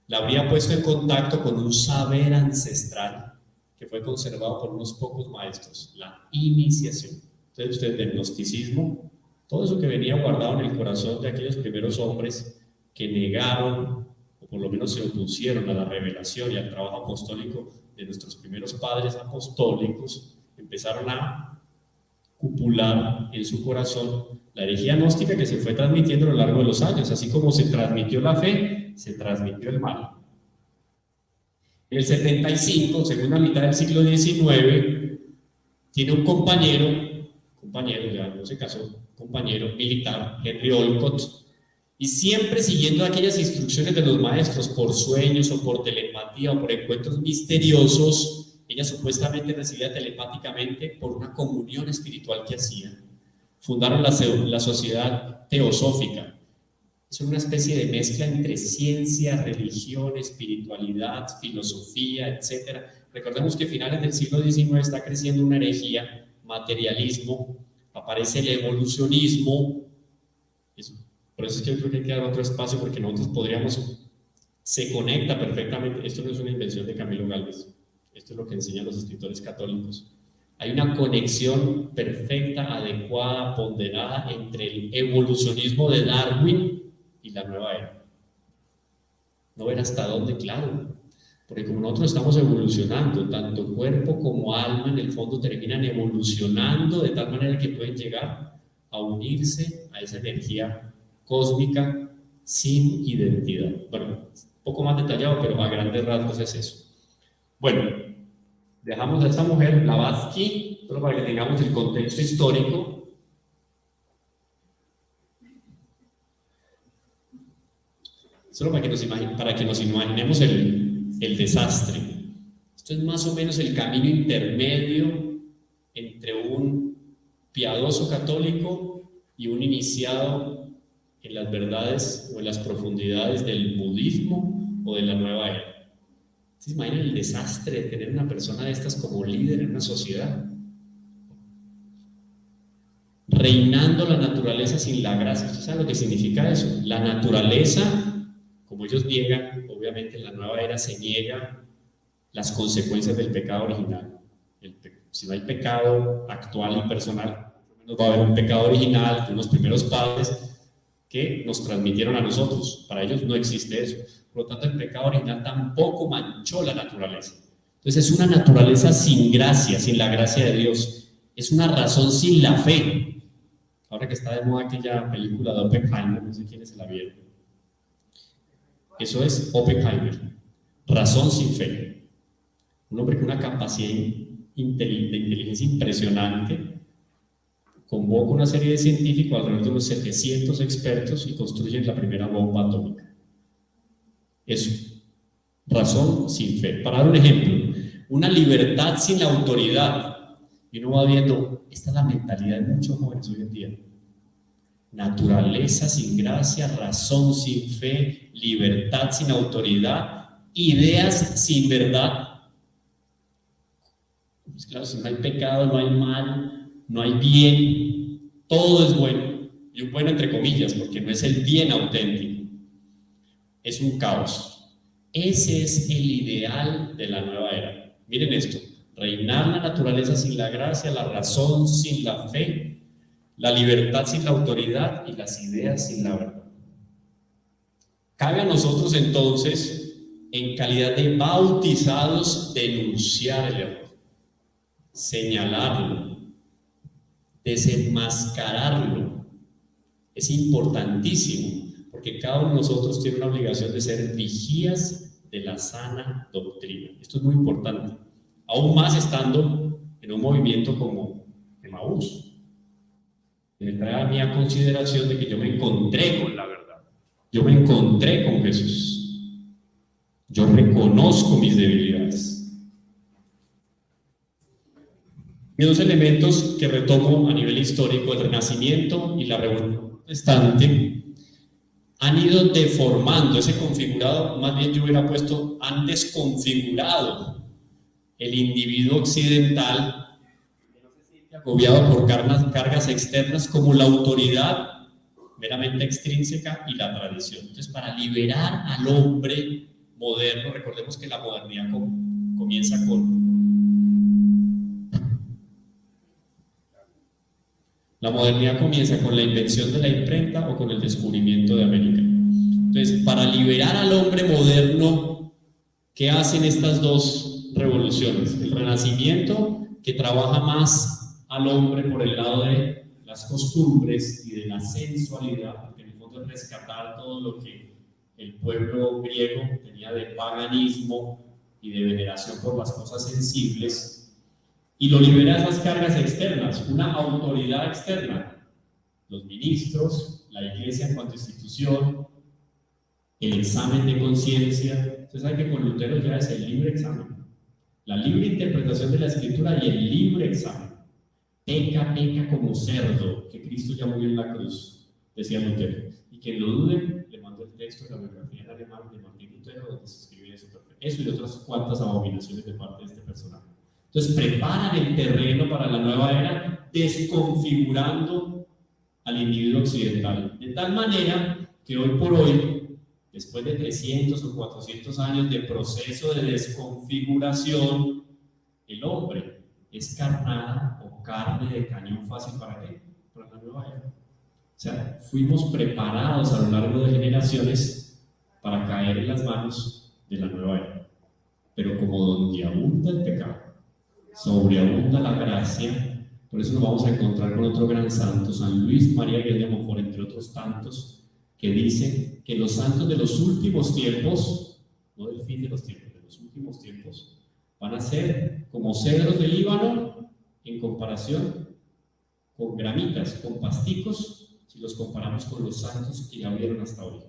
La habría puesto en contacto con un saber ancestral que fue conservado por unos pocos maestros, la iniciación. Entonces ustedes del gnosticismo, todo eso que venía guardado en el corazón de aquellos primeros hombres que negaron, o por lo menos se opusieron a la revelación y al trabajo apostólico de nuestros primeros padres apostólicos, empezaron a cupular en su corazón la herejía gnóstica que se fue transmitiendo a lo largo de los años. Así como se transmitió la fe, se transmitió el mal. En el 75, segunda mitad del siglo XIX, tiene un compañero, ya no se casó, compañero militar, Henry Olcott, y siempre siguiendo aquellas instrucciones de los maestros por sueños o por telepatía o por encuentros misteriosos, ella supuestamente recibía telepáticamente por una comunión espiritual que hacía. Fundaron la Sociedad Teosófica. Es una especie de mezcla entre ciencia, religión, espiritualidad, filosofía, etc. Recordemos que a finales del siglo XIX está creciendo una herejía, materialismo, aparece el evolucionismo. Por eso es que yo creo que hay que dar otro espacio, porque nosotros podríamos, se conecta perfectamente. Esto no es una invención de Camilo Gálvez, esto es lo que enseñan los escritores católicos. Hay una conexión perfecta, adecuada, ponderada entre el evolucionismo de Darwin y la nueva era. No ver hasta dónde, claro, porque como nosotros estamos evolucionando, tanto cuerpo como alma en el fondo terminan evolucionando de tal manera que pueden llegar a unirse a esa energía cósmica sin identidad. Bueno, un poco más detallado, pero a grandes rasgos es eso. Bueno, dejamos a esta mujer, Blavatsky, solo para que tengamos el contexto histórico. Solo para que nos imaginemos el desastre. Esto es más o menos el camino intermedio entre un piadoso católico y un iniciado en las verdades o en las profundidades del budismo o de la nueva era. ¿Se imaginan el desastre de tener una persona de estas como líder en una sociedad? Reinando la naturaleza sin la gracia. ¿Usted sabe lo que significa eso? La naturaleza, como ellos niegan, obviamente en la nueva era se niega las consecuencias del pecado original. Si no hay pecado actual y personal, va a haber un pecado original de unos primeros padres que nos transmitieron a nosotros. Para ellos no existe eso. Por lo tanto, el pecado original tampoco manchó la naturaleza. Entonces, es una naturaleza sin gracia, sin la gracia de Dios. Es una razón sin la fe. Ahora que está de moda aquella película de Oppenheimer, no sé quiénes se la vieron. Eso es Oppenheimer. Razón sin fe. Un hombre con una capacidad de inteligencia impresionante. Convoca una serie de científicos, alrededor de unos 700 expertos, y construyen la primera bomba atómica. Eso, razón sin fe. Para dar un ejemplo, una libertad sin la autoridad. Y uno va viendo, esta es la mentalidad de muchos jóvenes hoy en día. Naturaleza sin gracia, razón sin fe, libertad sin autoridad, ideas sin verdad. Pues claro, si no hay pecado, no hay mal, no hay bien, todo es bueno. Y un bueno entre comillas, porque no es el bien auténtico, es un caos. Ese es el ideal de la nueva era. Miren esto: reinar la naturaleza sin la gracia, la razón sin la fe, la libertad sin la autoridad y las ideas sin la verdad. Cabe a nosotros entonces, en calidad de bautizados, denunciar el error, señalarlo, desenmascararlo. Es importantísimo, porque cada uno de nosotros tiene una obligación de ser vigías de la sana doctrina. Esto es muy importante, aún más estando en un movimiento como Emaús. Me trae a mí a consideración de que yo me encontré con la verdad, yo me encontré con Jesús, yo reconozco mis debilidades. Y dos elementos que retomo a nivel histórico: el Renacimiento y la Revolución Protestante han ido deformando ese configurado, más bien yo hubiera puesto, han desconfigurado el individuo occidental, agobiado por cargas externas, como la autoridad meramente extrínseca y la tradición. Entonces, para liberar al hombre moderno, recordemos que la modernidad comienza con la invención de la imprenta o con el descubrimiento de América. Entonces, para liberar al hombre moderno, ¿qué hacen estas dos revoluciones? El Renacimiento, que trabaja más al hombre por el lado de las costumbres y de la sensualidad, porque en el fondo es rescatar todo lo que el pueblo griego tenía de paganismo y de veneración por las cosas sensibles, y lo libera de esas cargas externas, una autoridad externa, los ministros, la iglesia en cuanto a institución, el examen de conciencia. Ustedes saben que con Lutero ya es el libre examen, la libre interpretación de la escritura y el libre examen. Peca como cerdo, que Cristo ya murió en la cruz, decía Lutero. Y quien lo dude, le mando el texto de la biografía en alemán de Martín Lutero, donde se escribe eso y otras cuantas abominaciones de parte de este personaje. Entonces preparan el terreno para la nueva era, desconfigurando al individuo occidental, de tal manera que hoy por hoy, después de 300 o 400 años de proceso de desconfiguración, el hombre es carnada o carne de cañón fácil. ¿Para qué? Para la nueva era. O sea, fuimos preparados a lo largo de generaciones para caer en las manos de la nueva era. Pero como donde abunda el pecado, sobreabunda la gracia. Por eso nos vamos a encontrar con otro gran santo, San Luis María Guillén de Montfort, entre otros tantos, que dice que los santos de los últimos tiempos, no del fin de los tiempos, de los últimos tiempos, van a ser como cedros del Líbano en comparación con gramitas, con pasticos, si los comparamos con los santos que ya vieron hasta hoy. O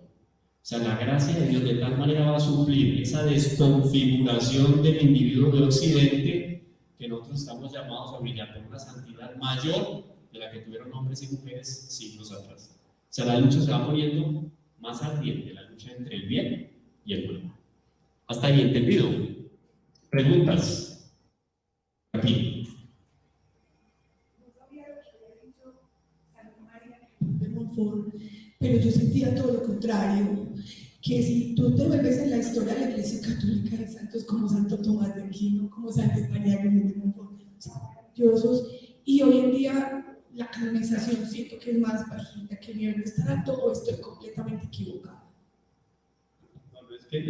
sea, la gracia de Dios de tal manera va a suplir esa desconfiguración del individuo de Occidente, que nosotros estamos llamados a brillar por una santidad mayor de la que tuvieron hombres y mujeres siglos atrás. O sea, la lucha se va poniendo más ardiente, la lucha entre el bien y el mal. ¿Hasta ahí entendido? ¿Preguntas? Aquí. De Montfort, pero yo sentía todo lo contrario, que si tú te vuelves en la historia de la Iglesia Católica de santos como Santo Tomás de Aquino, como Santa María Guillén de Montfort, maravillosos, y hoy en día la canonización siento que es más bajita, que el nivel no está alto, o estoy completamente equivocada.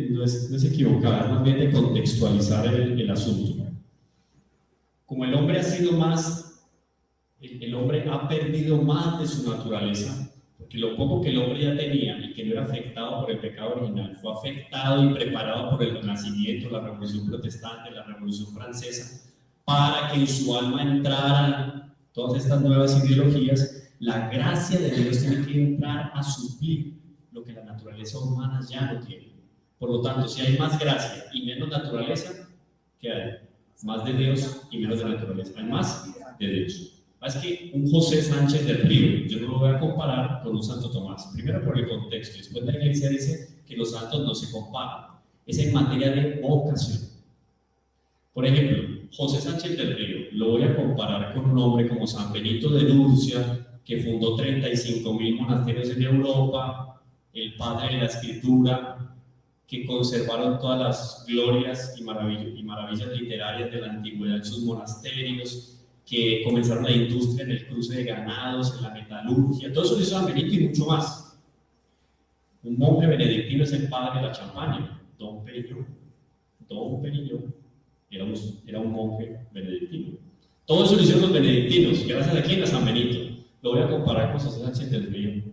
No es equivocada, más bien de contextualizar el asunto. Como el hombre ha sido más, el hombre ha perdido más de su naturaleza, porque lo poco que el hombre ya tenía y que no era afectado por el pecado original, fue afectado y preparado por el Renacimiento, la Revolución Protestante, la Revolución Francesa, para que en su alma entraran todas estas nuevas ideologías. La gracia de Dios tiene que entrar a suplir lo que la naturaleza humana ya no tiene. Por lo tanto, si hay más gracia y menos naturaleza, ¿qué hay? más de Dios y menos de naturaleza. Hay más de Dios. Es que un José Sánchez del Río, yo no lo voy a comparar con un Santo Tomás. Primero por el contexto, después la iglesia dice que los santos no se comparan. Es en materia de vocación. Por ejemplo, José Sánchez del Río, lo voy a comparar con un hombre como San Benito de Nurcia, que fundó 35.000 monasterios en Europa, el padre de la escritura, que conservaron todas las glorias y maravillas literarias de la antigüedad en sus monasterios, que comenzaron la industria en el cruce de ganados, en la metalurgia, todo eso lo hizo San Benito y mucho más. Un monje benedictino es el padre de la Champaña, Don Perignon. Don Perignon era un monje benedictino. Todo eso lo hicieron los benedictinos, gracias a quién, a San Benito. Lo voy a comparar con José Sánchez del Río.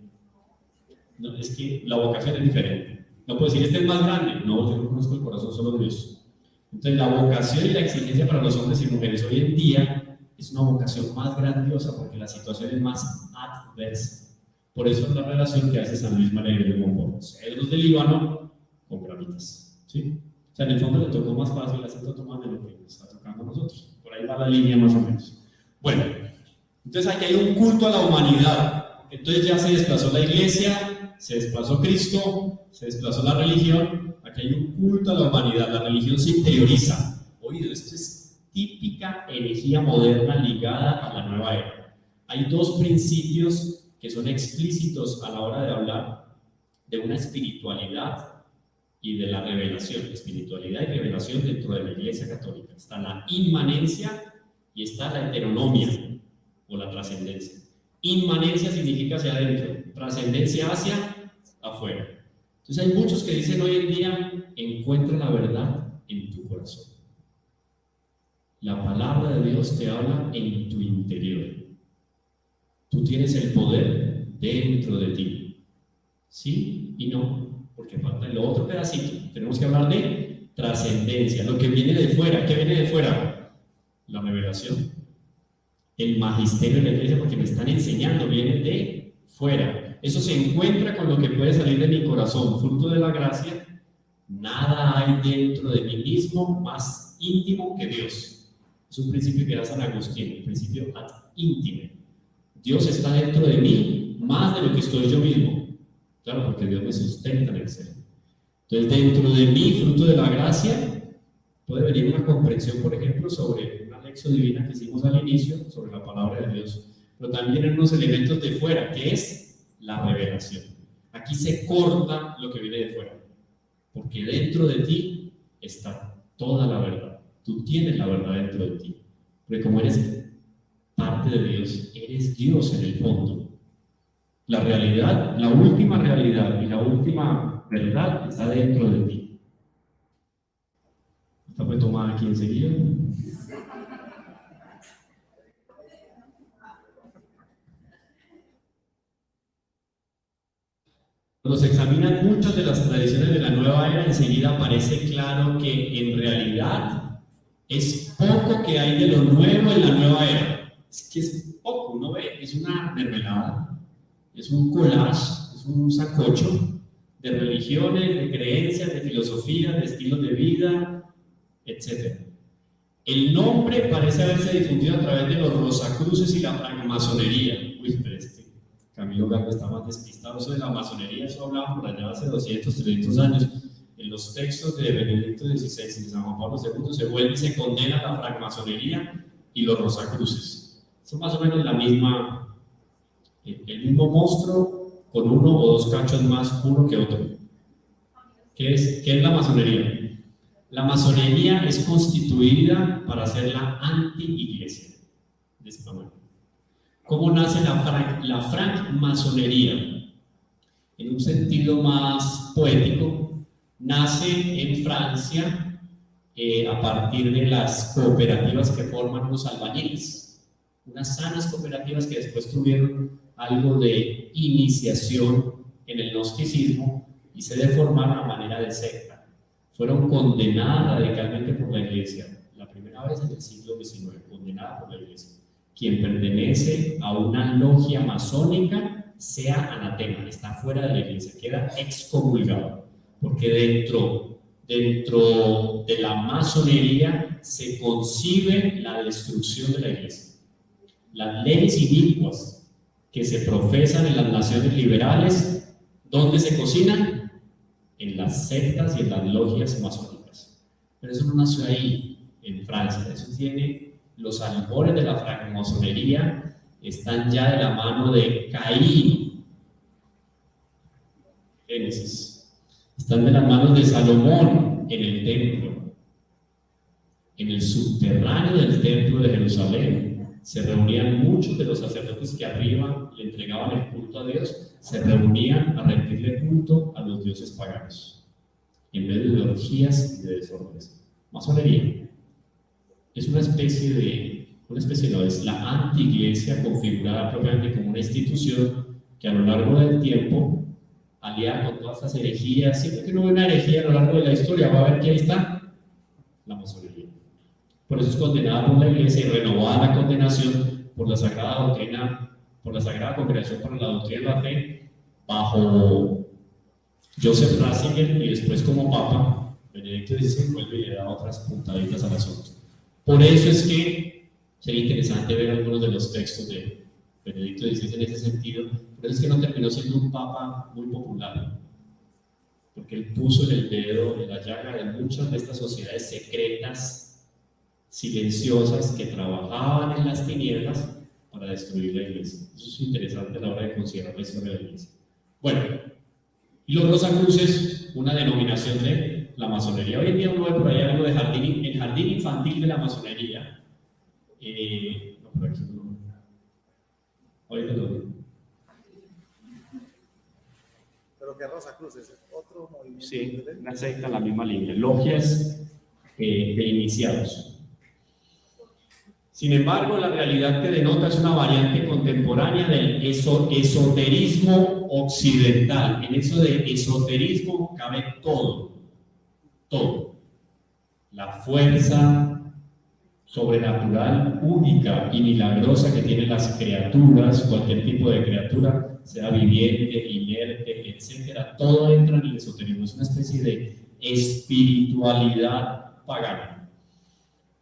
No, es que la vocación es diferente. No puedo decir, este es más grande. No, yo no conozco el corazón, solo Dios. Entonces, la vocación y la exigencia para los hombres y mujeres hoy en día es una vocación más grandiosa porque la situación es más adversa. Por eso es la relación que hace San Luis María de Montfort. Cedros del Líbano con granitas. ¿Sí? O sea, en el fondo le tocó más fácil a Santo Tomás de lo que nos está tocando a nosotros. Por ahí va la línea más o menos. Bueno, entonces aquí hay un culto a la humanidad. Entonces ya se desplazó la iglesia, se desplazó Cristo, se desplazó la religión. Aquí hay un culto a la humanidad. La religión se interioriza. Oído, esto es típica herejía moderna ligada a la nueva era. Hay dos principios que son explícitos a la hora de hablar de una espiritualidad y de la revelación. Espiritualidad y revelación dentro de la Iglesia Católica. Está la inmanencia y está la heteronomia o la trascendencia. Inmanencia significa hacia adentro, trascendencia hacia afuera. Entonces hay muchos que dicen hoy en día, encuentra la verdad en tu corazón. La palabra de Dios te habla en tu interior. Tú tienes el poder dentro de ti. Sí y no, porque falta el otro pedacito. Tenemos que hablar de trascendencia, lo que viene de fuera. ¿Qué viene de fuera? La revelación. El magisterio de la iglesia, porque me están enseñando, viene de fuera. Eso se encuentra con lo que puede salir de mi corazón, fruto de la gracia. Nada hay dentro de mí mismo más íntimo que Dios. Es un principio que da San Agustín, el principio ad intime. Dios está dentro de mí más de lo que estoy yo mismo. Claro, porque Dios me sustenta en el ser. Entonces, dentro de mí, fruto de la gracia, puede venir una comprensión, por ejemplo, sobre una lección divina que hicimos al inicio, sobre la palabra de Dios, pero también en unos elementos de fuera, que es la revelación. Aquí se corta lo que viene de fuera, porque dentro de ti está toda la verdad. Tú tienes la verdad dentro de ti, porque como eres parte de Dios, eres Dios en el fondo. La realidad, la última realidad y la última verdad está dentro de ti. Esta fue tomada aquí enseguida. Cuando se examinan muchas de las tradiciones de la nueva era, enseguida parece claro que en realidad es poco que hay de lo nuevo en la nueva era. Es que es poco, uno ve, es una mermelada, es un collage, es un sacocho de religiones, de creencias, de filosofías, de estilos de vida, etc. El nombre parece haberse difundido a través de los rosacruces y la francmasonería. Uy, pero Camilo Gallo está más despistado. Eso de la masonería, eso hablaban por allá hace 200, 300 años. En los textos de Benedicto XVI y de San Juan Pablo II se vuelve y se condena la francmasonería y los rosacruces. Son más o menos la misma, el mismo monstruo con uno o dos cachos más uno que otro. ¿Qué es la masonería? La masonería es constituida para ser la anti-iglesia. De esta manera. ¿Cómo nace la francmasonería? En un sentido más poético, nace en Francia a partir de las cooperativas que forman los albañiles, unas sanas cooperativas que después tuvieron algo de iniciación en el gnosticismo y se deformaron a manera de secta. Fueron condenadas radicalmente por la iglesia, la primera vez en el siglo XIX, condenada por la iglesia. Quien pertenece a una logia masónica sea anatema, está fuera de la iglesia, queda excomulgado, porque dentro dentro de la masonería se concibe la destrucción de la iglesia. Las leyes inicuas que se profesan en las naciones liberales, ¿dónde se cocinan? En las sectas y en las logias masónicas. Pero eso no nació ahí, en Francia. Eso tiene los albores de la francmasonería, están ya de la mano de Caín, Génesis. Están de las manos de Salomón en el templo. En el subterráneo del templo de Jerusalén se reunían muchos de los sacerdotes que arriba le entregaban el culto a Dios, se reunían a rendirle culto a los dioses paganos, en medio de orgías y de desórdenes. Masonería es una especie no, es la antiiglesia configurada propiamente como una institución que a lo largo del tiempo, aliada con todas estas herejías, siempre que no ve una herejía a lo largo de la historia, va a ver que ahí está la masonería. Por eso es condenada por la iglesia y renovada la condenación por la Sagrada Doctrina, por la Sagrada Congregación para la Doctrina de la Fe, bajo Joseph Ratzinger, y después como Papa, Benedicto XVI vuelve y le da otras puntaditas al asunto. Por eso es que sería interesante ver algunos de los textos de Benedicto XVI en ese sentido. Por eso es que no terminó siendo un Papa muy popular, porque él puso en el dedo en la llaga de muchas de estas sociedades secretas, silenciosas, que trabajaban en las tinieblas para destruir la iglesia. Eso es interesante a la hora de considerar la historia de la iglesia. Bueno, y los Rosacruces, una denominación de la masonería. Hoy en día uno ve por ahí algo de el jardín infantil de la masonería. No, pero aquí no. Ahorita lo digo. Pero que Rosacruces es otro movimiento. Sí, una secta en la misma línea. Logias de iniciados. Sin embargo, la realidad que denota es una variante contemporánea del esoterismo occidental. En eso de esoterismo cabe todo. Todo. La fuerza sobrenatural, única y milagrosa que tienen las criaturas, cualquier tipo de criatura, sea viviente, inerte, etcétera, todo entra en el esoterismo. Es una especie de espiritualidad pagana.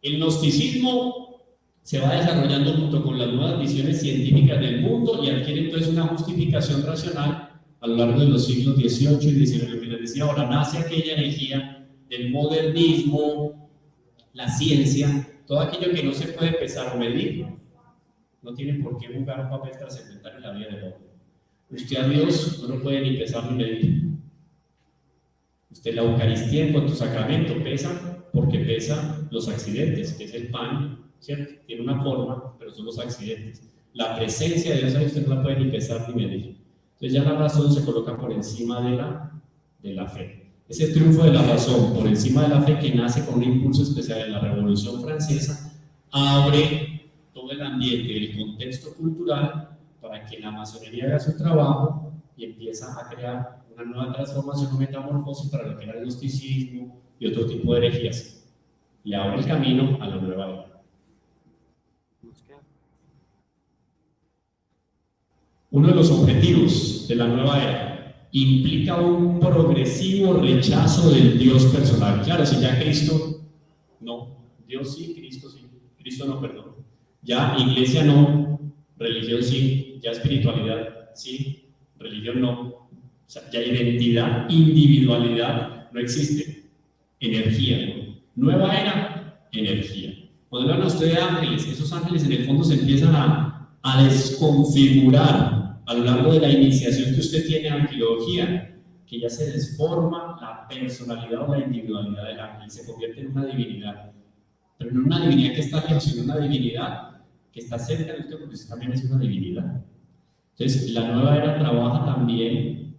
El gnosticismo se va desarrollando junto con las nuevas visiones científicas del mundo y adquiere entonces una justificación racional a lo largo de los siglos XVIII y XIX. Lo que les decía ahora, nace aquella energía del modernismo, la ciencia, todo aquello que no se puede pesar o medir, no tiene por qué jugar un papel trascendental en la vida del hombre. Usted a Dios no lo puede ni pesar ni medir. Usted la Eucaristía en cuanto sacramento pesa porque pesa los accidentes, que es el pan, ¿cierto? Tiene una forma, pero son los accidentes. La presencia de Dios ahí usted no la puede ni pesar ni medir. Entonces ya la razón se coloca por encima de la fe. Ese triunfo de la razón por encima de la fe, que nace con un impulso especial en la Revolución Francesa, abre todo el ambiente, el contexto cultural para que la masonería haga su trabajo y empieza a crear una nueva transformación o metamorfosis para lo que era el gnosticismo y otro tipo de herejías. Le abre el camino a la nueva era. Uno de los objetivos de la nueva era implica un progresivo rechazo del Dios personal. Claro, si ya Cristo no, Dios sí, Cristo sí, Cristo no, perdón. Ya iglesia no, religión sí, ya espiritualidad sí, religión no. O sea, ya identidad, individualidad no existe. Energía, ¿no? Nueva era, energía. Cuando hablan ustedes de ángeles, esos ángeles en el fondo se empiezan a desconfigurar a lo largo de la iniciación que usted tiene en angelología, que ya se desforma la personalidad o la individualidad del ángel, se convierte en una divinidad, pero no una divinidad que está lejos, sino una divinidad que está cerca de usted, porque usted también es una divinidad. Entonces, la nueva era trabaja también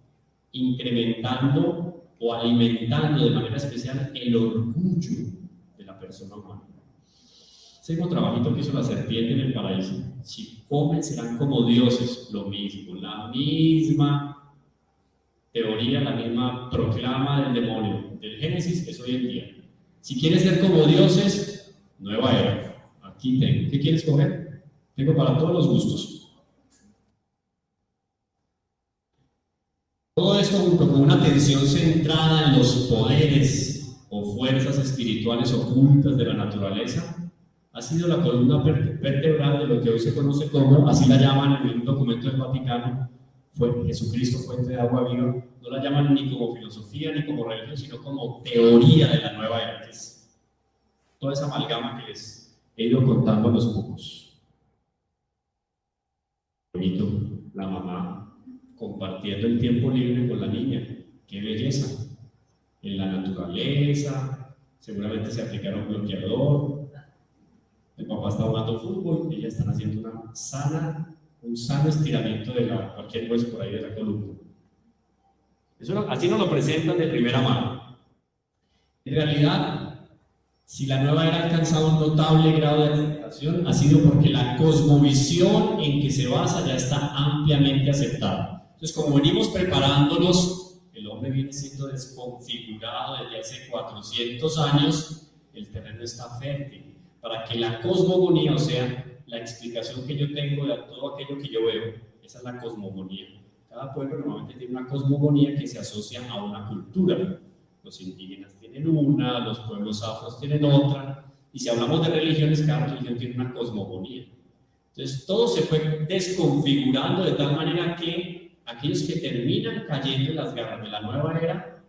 incrementando o alimentando de manera especial el orgullo de la persona humana. Ese mismo trabajito que hizo la serpiente en el paraíso. Si comen serán como dioses, lo mismo, la misma teoría, la misma proclama del demonio. Del Génesis es hoy en día. Si quieres ser como dioses, nueva era. Aquí tengo. ¿Qué quieres comer? Tengo para todos los gustos. Todo esto junto con una atención centrada en los poderes fuerzas espirituales ocultas de la naturaleza, ha sido la columna vertebral de lo que hoy se conoce como, así la llaman en un documento del Vaticano, fue Jesucristo, fuente de agua viva. No la llaman ni como filosofía ni como religión, sino como teoría de la nueva era, que es toda esa amalgama que les he ido contando a los pocos. Bonito, la mamá compartiendo el tiempo libre con la niña, qué belleza, en la naturaleza, seguramente se aplicaron bloqueador, el papá está jugando fútbol, ellas están haciendo un sano estiramiento de cualquier hueso por ahí de la columna. Así nos lo presentan de primera mano. En realidad, si la nueva era ha alcanzado un notable grado de aceptación, ha sido porque la cosmovisión en que se basa ya está ampliamente aceptada. Entonces, como venimos preparándonos, el hombre viene siendo desconfigurado desde hace 400 años, el terreno está fértil para que la cosmogonía, o sea, la explicación que yo tengo de todo aquello que yo veo, esa es la cosmogonía. Cada pueblo normalmente tiene una cosmogonía que se asocia a una cultura. Los indígenas tienen una, los pueblos afros tienen otra, y si hablamos de religiones, cada religión tiene una cosmogonía. Entonces, todo se fue desconfigurando de tal manera que aquellos que terminan cayendo en las garras de la nueva era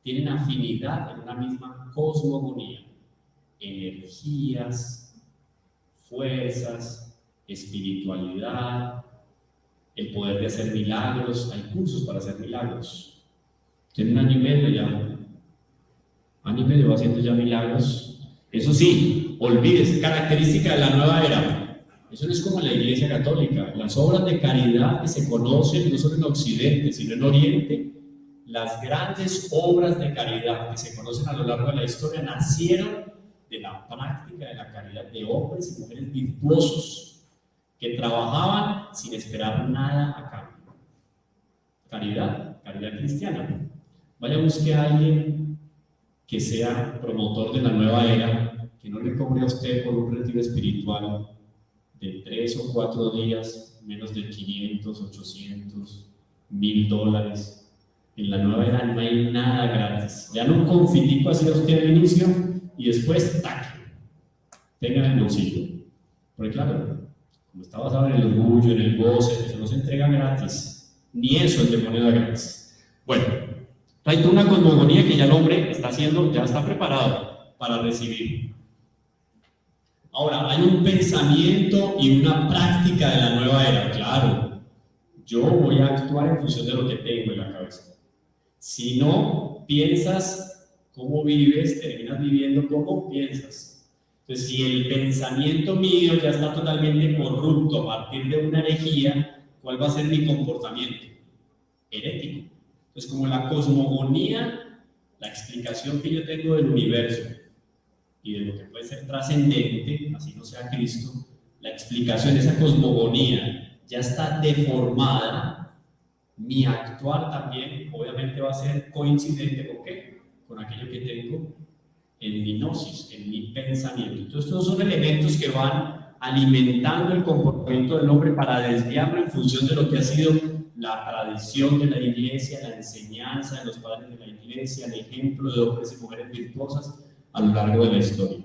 tienen afinidad en una misma cosmogonía, energías, fuerzas, espiritualidad, el poder de hacer milagros. Hay cursos para hacer milagros. Tiene un año y medio haciendo ya milagros. Eso sí, olvídese, característica de la nueva era. Eso no es como la Iglesia Católica. Las obras de caridad que se conocen no solo en Occidente, sino en Oriente, las grandes obras de caridad que se conocen a lo largo de la historia nacieron de la práctica de la caridad de hombres y mujeres virtuosos que trabajaban sin esperar nada a cambio. Caridad cristiana. Vaya, busque a alguien que sea promotor de la nueva era, que no le cobre a usted por un retiro espiritual de 3 o 4 días, menos de 500, 800, $1000. En la nueva era no hay nada gratis. Le dan un confitico así a usted al inicio y después, ¡tac!, tenga en el bolsillo. Porque claro, como está basado en el orgullo, en el goce, eso no se entrega gratis. Ni eso el demonio da gratis. Bueno, hay toda una cosmogonía que ya el hombre está haciendo, ya está preparado para recibir. Ahora, hay un pensamiento y una práctica de la nueva era. Claro, yo voy a actuar en función de lo que tengo en la cabeza. Si no piensas cómo vives, terminas viviendo como piensas. Entonces, si el pensamiento mío ya está totalmente corrupto a partir de una herejía, ¿cuál va a ser mi comportamiento? Herético. Entonces, como la cosmogonía, la explicación que yo tengo del universo y de lo que puede ser trascendente, así no sea Cristo, la explicación de esa cosmogonía ya está deformada, mi actuar también obviamente va a ser coincidente ¿con qué? Con aquello que tengo en mi gnosis, en mi pensamiento. Entonces, estos son elementos que van alimentando el comportamiento del hombre para desviarlo en función de lo que ha sido la tradición de la iglesia, la enseñanza de los padres de la iglesia, el ejemplo de hombres y mujeres virtuosas a lo largo de la historia.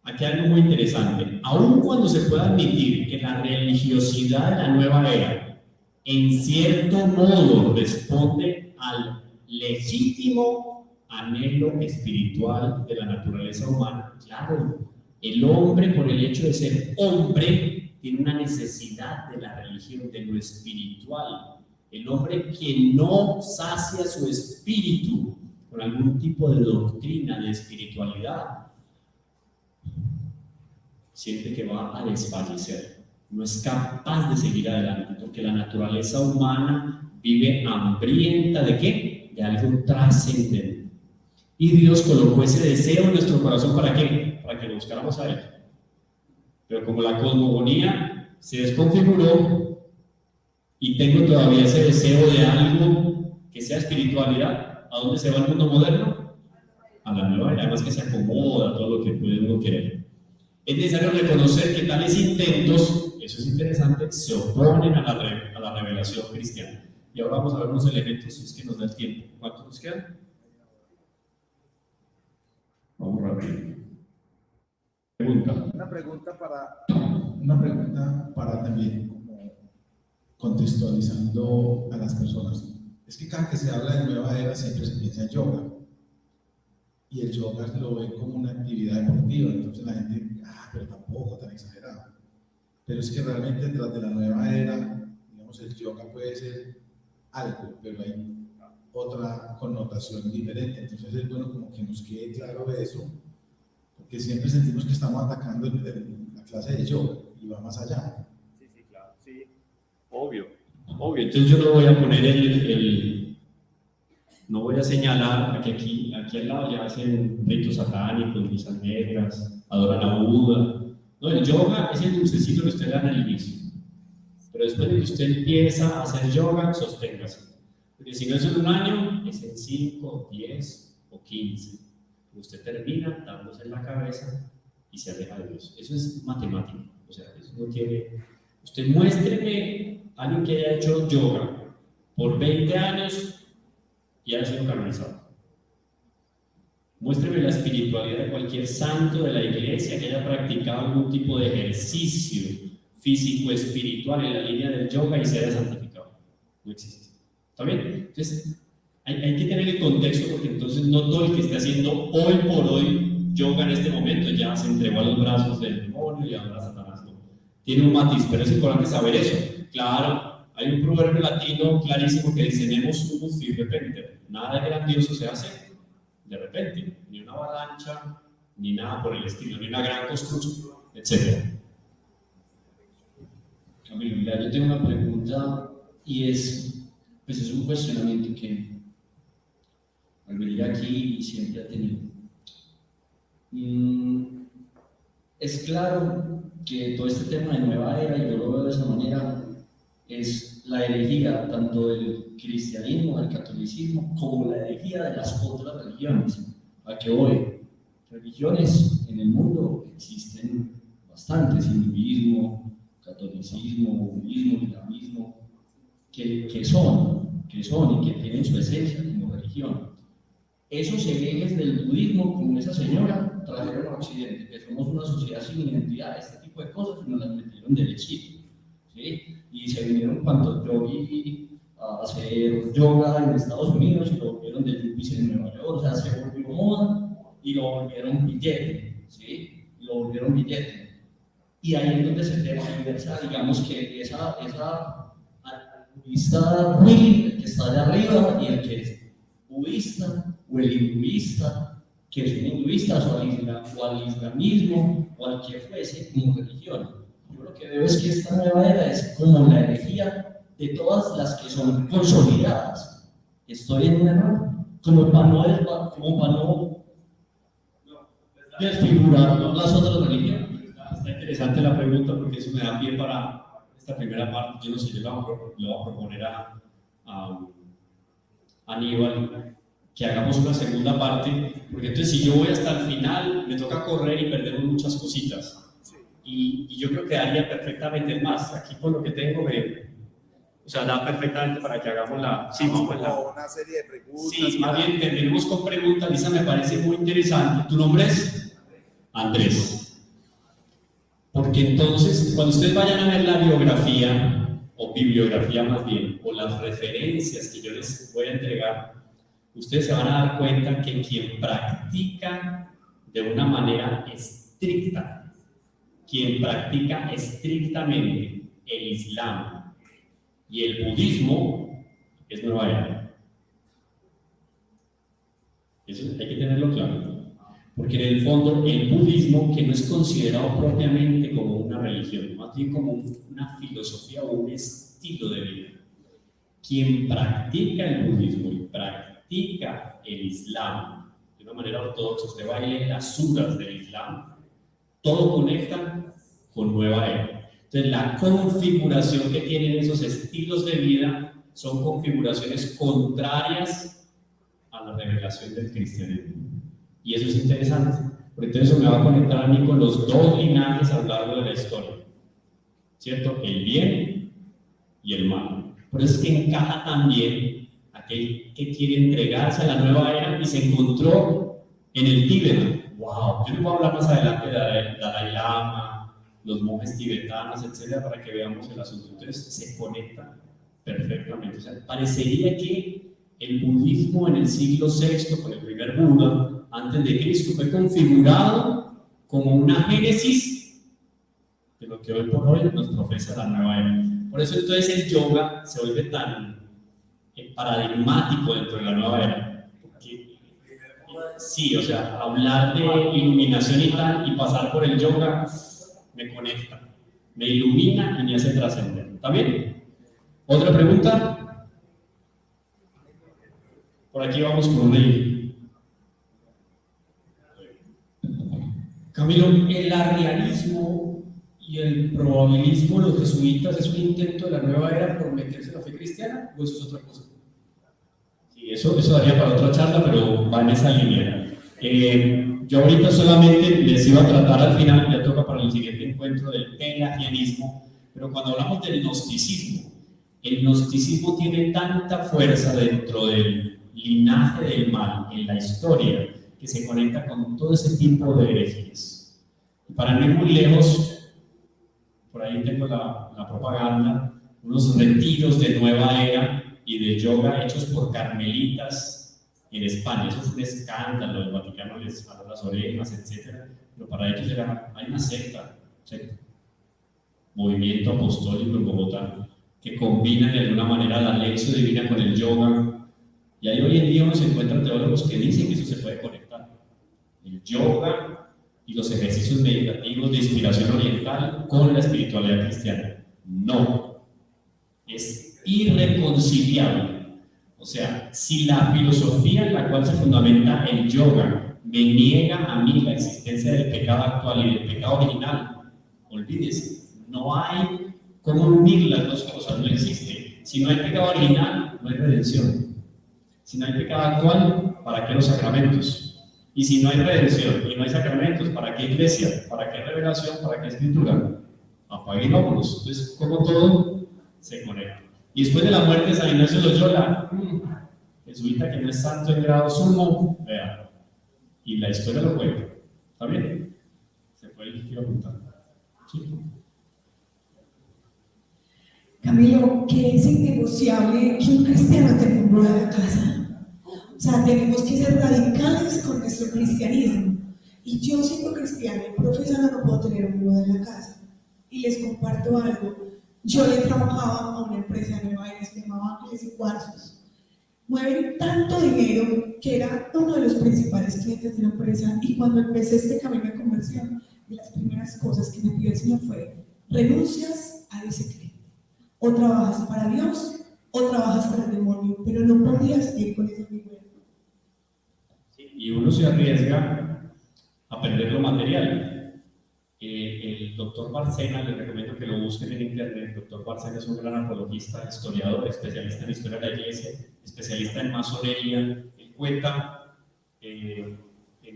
Aquí hay algo muy interesante. Aun cuando se pueda admitir que la religiosidad de la nueva era en cierto modo responde al legítimo anhelo espiritual de la naturaleza humana, claro, el hombre, por el hecho de ser hombre, tiene una necesidad de la religión, de lo espiritual. El hombre que no sacia su espíritu con algún tipo de doctrina, de espiritualidad, siente que va a desfallecer, no es capaz de seguir adelante, porque la naturaleza humana vive hambrienta ¿de qué? De algo trascendente. Y Dios colocó ese deseo en nuestro corazón, ¿para qué? Para que lo buscáramos a Él. Pero como la cosmogonía se desconfiguró y tengo todavía ese deseo de algo que sea espiritualidad, ¿a dónde se va el mundo moderno? A la nueva era, además que se acomoda a todo lo que puede uno querer. Es necesario reconocer que tales intentos, eso es interesante, se oponen a la revelación cristiana. Y ahora vamos a ver unos elementos, si es que nos da el tiempo. ¿Cuántos nos quedan? corriente. Pregunta. Una pregunta para también como contextualizando a las personas. Es que cada que se habla de nueva era siempre se piensa en yoga. Y el yoga lo ve como una actividad deportiva, entonces la gente, pero tampoco tan exagerado. Pero es que realmente detrás de la nueva era, digamos, el yoga puede ser algo, pero hay otra connotación diferente. Entonces es bueno como que nos quede claro eso, porque siempre sentimos que estamos atacando la clase de yoga y va más allá. Sí, sí, claro, sí. Obvio. Entonces yo no voy a poner no voy a señalar que aquí al lado ya hacen ritos satánicos, misas negras, adoran a Buda. No, el yoga es el dulcecito que usted da en el inicio. Pero después de que usted empieza a hacer yoga, sosténgase. Porque si no es en un año, es en 5, 10 o 15. Usted termina dándose en la cabeza y se aleja de Dios. Eso es matemático. O sea, eso no tiene... Usted muéstreme a alguien que haya hecho yoga por 20 años y haya sido canonizado. Muéstreme la espiritualidad de cualquier santo de la iglesia que haya practicado algún tipo de ejercicio físico, espiritual en la línea del yoga y se haya santificado. No existe. ¿Está bien? Entonces, hay que tener el contexto, porque entonces no todo el que esté haciendo hoy por hoy yoga en este momento ya se entregó a los brazos del demonio y ahora Satanás no. Tiene un matiz, pero es importante saber eso. Claro, hay un proverbio latino clarísimo que dice: Nemus humus fit repente. Nada de grandioso se hace de repente, ni una avalancha, ni nada por el estilo, ni una gran construcción, etc. Camilo, mira, yo tengo una pregunta y pues es un cuestionamiento que al venir aquí siempre ha tenido. Es claro que todo este tema de nueva era, y yo lo veo de esa manera, es la herejía tanto del cristianismo, del catolicismo, como la herejía de las otras religiones. ¿A qué voy? Religiones en el mundo existen bastantes: hinduismo, catolicismo, budismo, islamismo, que son y que tienen su esencia como religión. Esos herejes del budismo, como esa señora, trajeron a Occidente, que somos una sociedad sin identidad, este tipo de cosas, y nos las metieron derechito, ¿sí? Y se vinieron cuantos yogis a hacer yoga en Estados Unidos y lo volvieron de yuppies en Nueva York. O sea, se volvió moda y lo volvieron billete, ¿sí? Y lo volvieron billete. Y ahí es donde se tergiversa, digamos, que esa budista ruin, el que está allá arriba, y el que es budista o el hinduista, que es un hinduista, o al islamismo o al que fuese como religión. Yo lo que veo es que esta nueva era es como la herejía de todas las que son consolidadas. Estoy en un error, como para no desfigurar las otras religiones. Está interesante la pregunta, porque eso me da pie para esta primera parte. Yo no sé, yo le voy a proponer a Aníbal que hagamos una segunda parte, porque entonces si yo voy hasta el final me toca correr y perdemos muchas cositas. Y yo creo que daría perfectamente más. Aquí con lo que tengo da perfectamente para que hagamos la... Sí, vamos con una serie de preguntas. Sí, más bien terminemos con preguntas. Lisa, me parece muy interesante. ¿Tu nombre es? Andrés. Porque entonces, cuando ustedes vayan a ver la biografía, o bibliografía más bien, o las referencias que yo les voy a entregar, ustedes se van a dar cuenta que quien practica de una manera estricta, quien practica estrictamente el Islam y el budismo es Nueva Era. Eso hay que tenerlo claro. Porque en el fondo el budismo, que no es considerado propiamente como una religión, más bien como una filosofía o un estilo de vida. Quien practica el budismo y practica el Islam de una manera ortodoxa, usted va a leer las suras del Islam, todo conecta con Nueva Era. Entonces la configuración que tienen esos estilos de vida son configuraciones contrarias a la revelación del cristianismo. Y eso es interesante, porque entonces eso me va a conectar a mí con los dos linajes a lo largo de la historia, ¿cierto? El bien y el mal. Por eso es que encaja también aquel que quiere entregarse a la nueva era y se encontró en el Tíbet wow, yo les voy a hablar más adelante de Dalai Lama, los monjes tibetanos, etcétera, para que veamos el asunto. Entonces se conecta perfectamente. O sea, parecería que el budismo en el siglo VI, con el primer Buda, antes de Cristo, fue configurado como una génesis de lo que hoy por hoy nos profesa la nueva era. Por eso entonces el yoga se vuelve tan paradigmático dentro de la nueva era. Porque, sí, o sea, hablar de iluminación y tal, y pasar por el yoga, me conecta, me ilumina y me hace trascender. ¿Está bien? ¿Otra pregunta? Por aquí vamos con una. Camilo, ¿el arrianismo y el probabilismo de los jesuitas es un intento de la nueva era por meterse en la fe cristiana o eso es otra cosa? Sí, eso daría para otra charla, pero va en esa línea. Yo ahorita solamente les iba a tratar al final, ya toca para el siguiente encuentro, del pelagianismo, pero cuando hablamos del gnosticismo, el gnosticismo tiene tanta fuerza dentro del linaje del mal en la historia que se conecta con todo ese tipo de herejías. Para no ir muy lejos, por ahí tengo la propaganda, unos retiros de nueva era y de yoga hechos por carmelitas en España. Eso es un escándalo, el Vaticano les jaló las orejas, etc. Pero para ellos hay una secta, movimiento apostólico en Bogotá, que combinan de alguna manera la lección divina con el yoga. Y ahí hoy en día uno se encuentra teólogos que dicen que eso se puede conectar. El yoga y los ejercicios meditativos de inspiración oriental con la espiritualidad cristiana. No. Es irreconciliable. O sea, si la filosofía en la cual se fundamenta el yoga me niega a mí la existencia del pecado actual y del pecado original, olvídese, no hay cómo unir las dos cosas, no existe. Si no hay pecado original, no hay redención. Si no hay pecado actual, ¿para qué los sacramentos? Y si no hay redención y no hay sacramentos, ¿para qué iglesia? ¿Para qué revelación? ¿Para qué escritura? Apague y vámonos. Entonces, como todo se conecta. Y después de la muerte de San Ignacio de Loyola, jesuita que no es santo en grado sumo, vea, y la historia lo cuenta. ¿Está bien? Se puede ir apuntando. ¿Sí? Camilo, que es innegociable que un cristiano tenga un Buda en la casa. O sea, tenemos que ser radicales con nuestro cristianismo. Y yo, siendo cristiana y profesora, no puedo tener un Buda en la casa. Y les comparto algo. Yo le trabajaba a una empresa de Nueva Era que se llamaba Ángeles y Cuarzos. Mueven tanto dinero que era uno de los principales clientes de la empresa. Y cuando empecé este camino de conversión, de las primeras cosas que me pidió el Señor fue: renuncias a ese cliente. O trabajas para Dios o trabajas para el demonio, pero no podías ir con ese dinero. Y uno se arriesga a perder lo material. El doctor Barcena, les recomiendo que lo busquen en internet. El doctor Barcena es un gran apologista, historiador, especialista en historia de la iglesia, especialista en masonería. Él cuenta en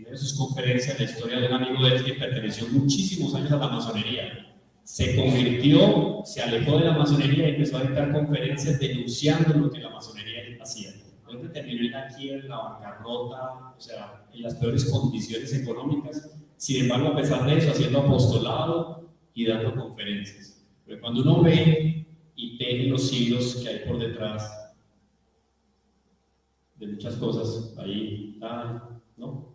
una de sus conferencias la historia de un amigo de él que perteneció muchísimos años a la masonería. Se convirtió, se alejó de la masonería y empezó a dictar conferencias denunciando lo que la masonería hacía. Luego terminó en la quiebra, en la bancarrota, o sea, en las peores condiciones económicas. Sin embargo, a pesar de eso, haciendo apostolado y dando conferencias. Pero cuando uno ve y teje los hilos que hay por detrás de muchas cosas, ahí está, ¿no?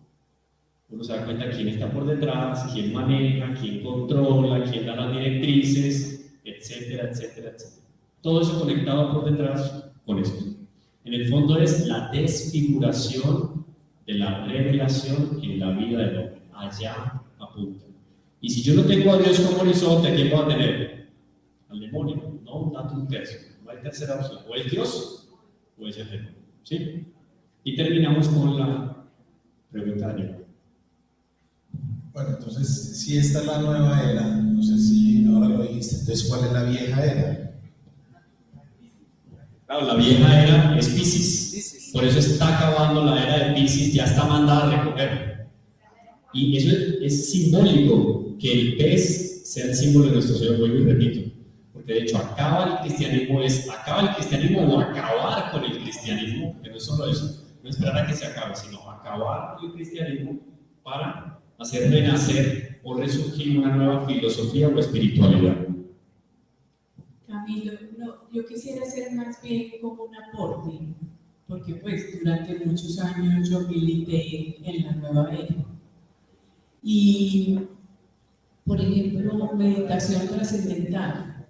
Uno se da cuenta quién está por detrás, quién maneja, quién controla, quién da las directrices, etcétera, etcétera, etcétera. Todo eso conectado por detrás con esto. En el fondo es la desfiguración de la revelación en la vida del hombre. Allá apunta. Y si yo no tengo a Dios como horizonte, ¿a quién voy a tener? Al demonio. No, un dato, un tercio. No hay tercera opción. O es Dios o es el demonio. ¿Sí? Y terminamos con la pregunta de Dios. Bueno, entonces, si esta es la nueva era, no sé si ahora lo dijiste, entonces, ¿cuál es la vieja era? Claro, la vieja era es Piscis. Por eso está acabando la era de Piscis, ya está mandada a recoger. Y eso es simbólico, que el pez sea el símbolo de nuestro Señor, vuelvo y repito. Porque de hecho, acaba el cristianismo o acabar con el cristianismo, porque no es solo eso, no esperar a que se acabe, sino acabar con el cristianismo, para hacer renacer o resurgir una nueva filosofía o espiritualidad. Camilo, no, yo quisiera hacer más bien como un aporte, porque pues durante muchos años yo milité en la nueva era. Y, por ejemplo, meditación trascendental,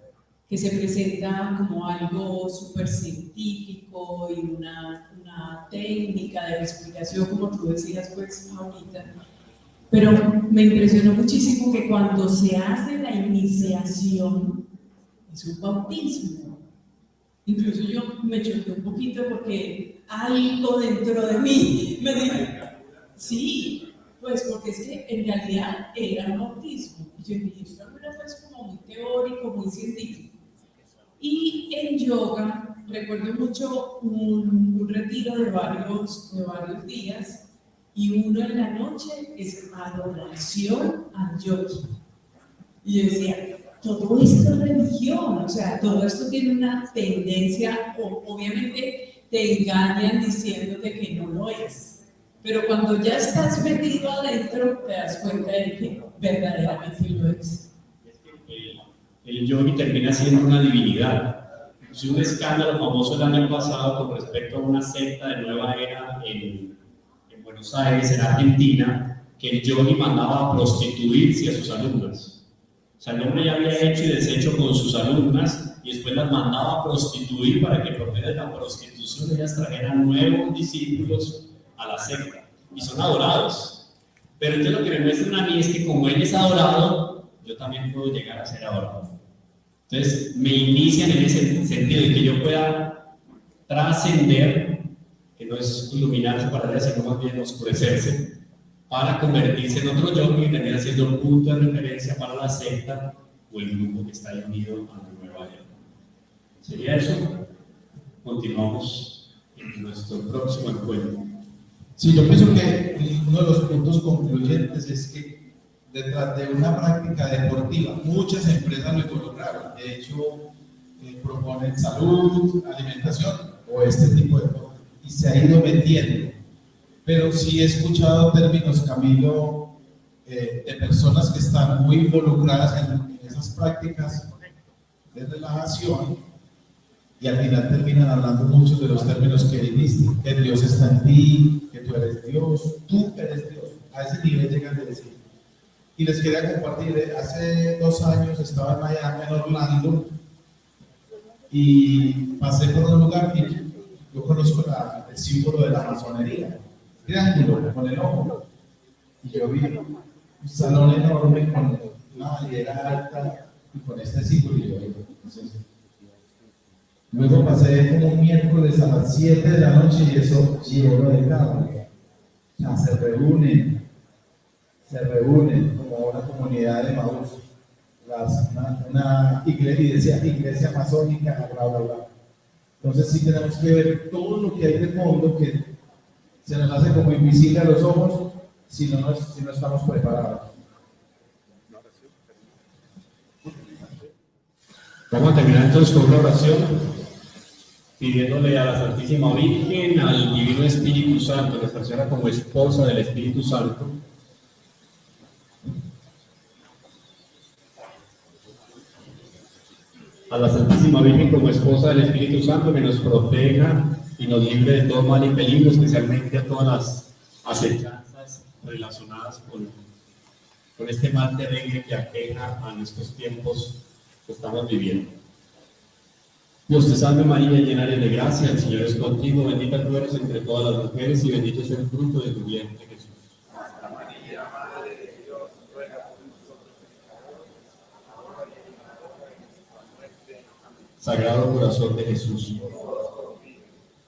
que se presenta como algo súper científico y una técnica de respiración, como tú decías pues ahorita. Pero me impresionó muchísimo que cuando se hace la iniciación, es un bautismo. Incluso yo me choqué un poquito porque algo dentro de mí me dijo, sí, pues porque es que en realidad era un bautismo. Y yo dije, esto no era pues como muy teórico, muy científico. Y en yoga, recuerdo mucho un retiro de varios días, y uno en la noche es adoración al yogi. Y yo decía, todo esto es religión, o sea, todo esto tiene una tendencia, obviamente te engañan diciéndote que no lo es, pero cuando ya estás metido adentro te das cuenta de que verdaderamente lo es. El yogi termina siendo una divinidad. Incluso un escándalo famoso el año pasado con respecto a una secta de nueva era en Buenos Aires, en Argentina, que el yogi mandaba a prostituirse a sus alumnas. O sea, el hombre ya había hecho y deshecho con sus alumnas y después las mandaba a prostituir para que por medio de la prostitución ellas trajeran nuevos discípulos a la secta. Y son adorados. Pero entonces lo que me muestran a mí es que como él es adorado, yo también puedo llegar a ser adorado. Entonces me inician en ese sentido de que yo pueda trascender, que no es iluminarse para allá, sino más bien oscurecerse, para convertirse en otro yo que termina siendo un punto de referencia para la secta o el grupo que está unido a la nueva era. ¿Sería eso? Continuamos en nuestro próximo encuentro. Sí, yo pienso que uno de los puntos concluyentes es que detrás de una práctica deportiva, muchas empresas lo involucraron. De hecho, proponen salud, alimentación o este tipo de cosas, y se ha ido vendiendo. Pero sí he escuchado términos, Camilo, de personas que están muy involucradas en esas prácticas de relajación, y al final terminan hablando muchos de los términos que dijiste, que Dios está en ti, que tú eres Dios, a ese nivel llegan a decir. Y les quería compartir, hace 2 años estaba en Miami, en Orlando, y pasé por un lugar y yo conozco el símbolo de la masonería, triángulo con el ojo, y yo vi un salón enorme con una bandera alta y con este símbolo, y yo digo, entonces, luego pasé como un miércoles a las 7 de la noche y eso lleno de cámaras. O sea, se reúnen como una comunidad de Maús, una iglesia, y decía iglesia masónica, bla, bla, bla. Entonces sí tenemos que ver todo lo que hay de fondo que se nos hace como invisible a los ojos si no estamos preparados. Vamos a terminar entonces con una oración, pidiéndole a la Santísima Virgen, al Divino Espíritu Santo, Nuestra Señora como esposa del Espíritu Santo, a la Santísima Virgen como esposa del Espíritu Santo, que nos proteja y nos libre de todo mal y peligro, especialmente a todas las acechanzas relacionadas con este mal terrible que aqueja a nuestros tiempos que estamos viviendo. Dios te salve María, llena eres de gracia, el Señor es contigo, bendita tú eres entre todas las mujeres y bendito es el fruto de tu vientre, Jesús. Santa María, Madre de Dios, ruega por nosotros pecadores, ahora y en la hora de nuestra muerte. Amén. Sagrado corazón de Jesús,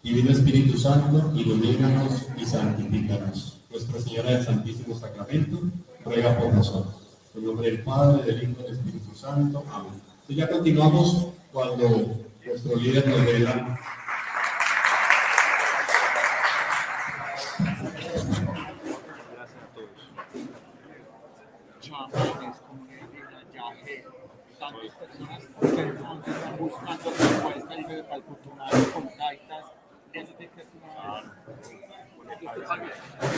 Divino Espíritu Santo, ilumínanos y santifícanos. Nuestra Señora del Santísimo Sacramento, ruega por nosotros. En nombre del Padre, del Hijo y del Espíritu Santo. Amén. Y ya continuamos cuando nuestro líder nos dé la... Tantas personas que están buscando respuesta y para el cultural, contactas, eso te queda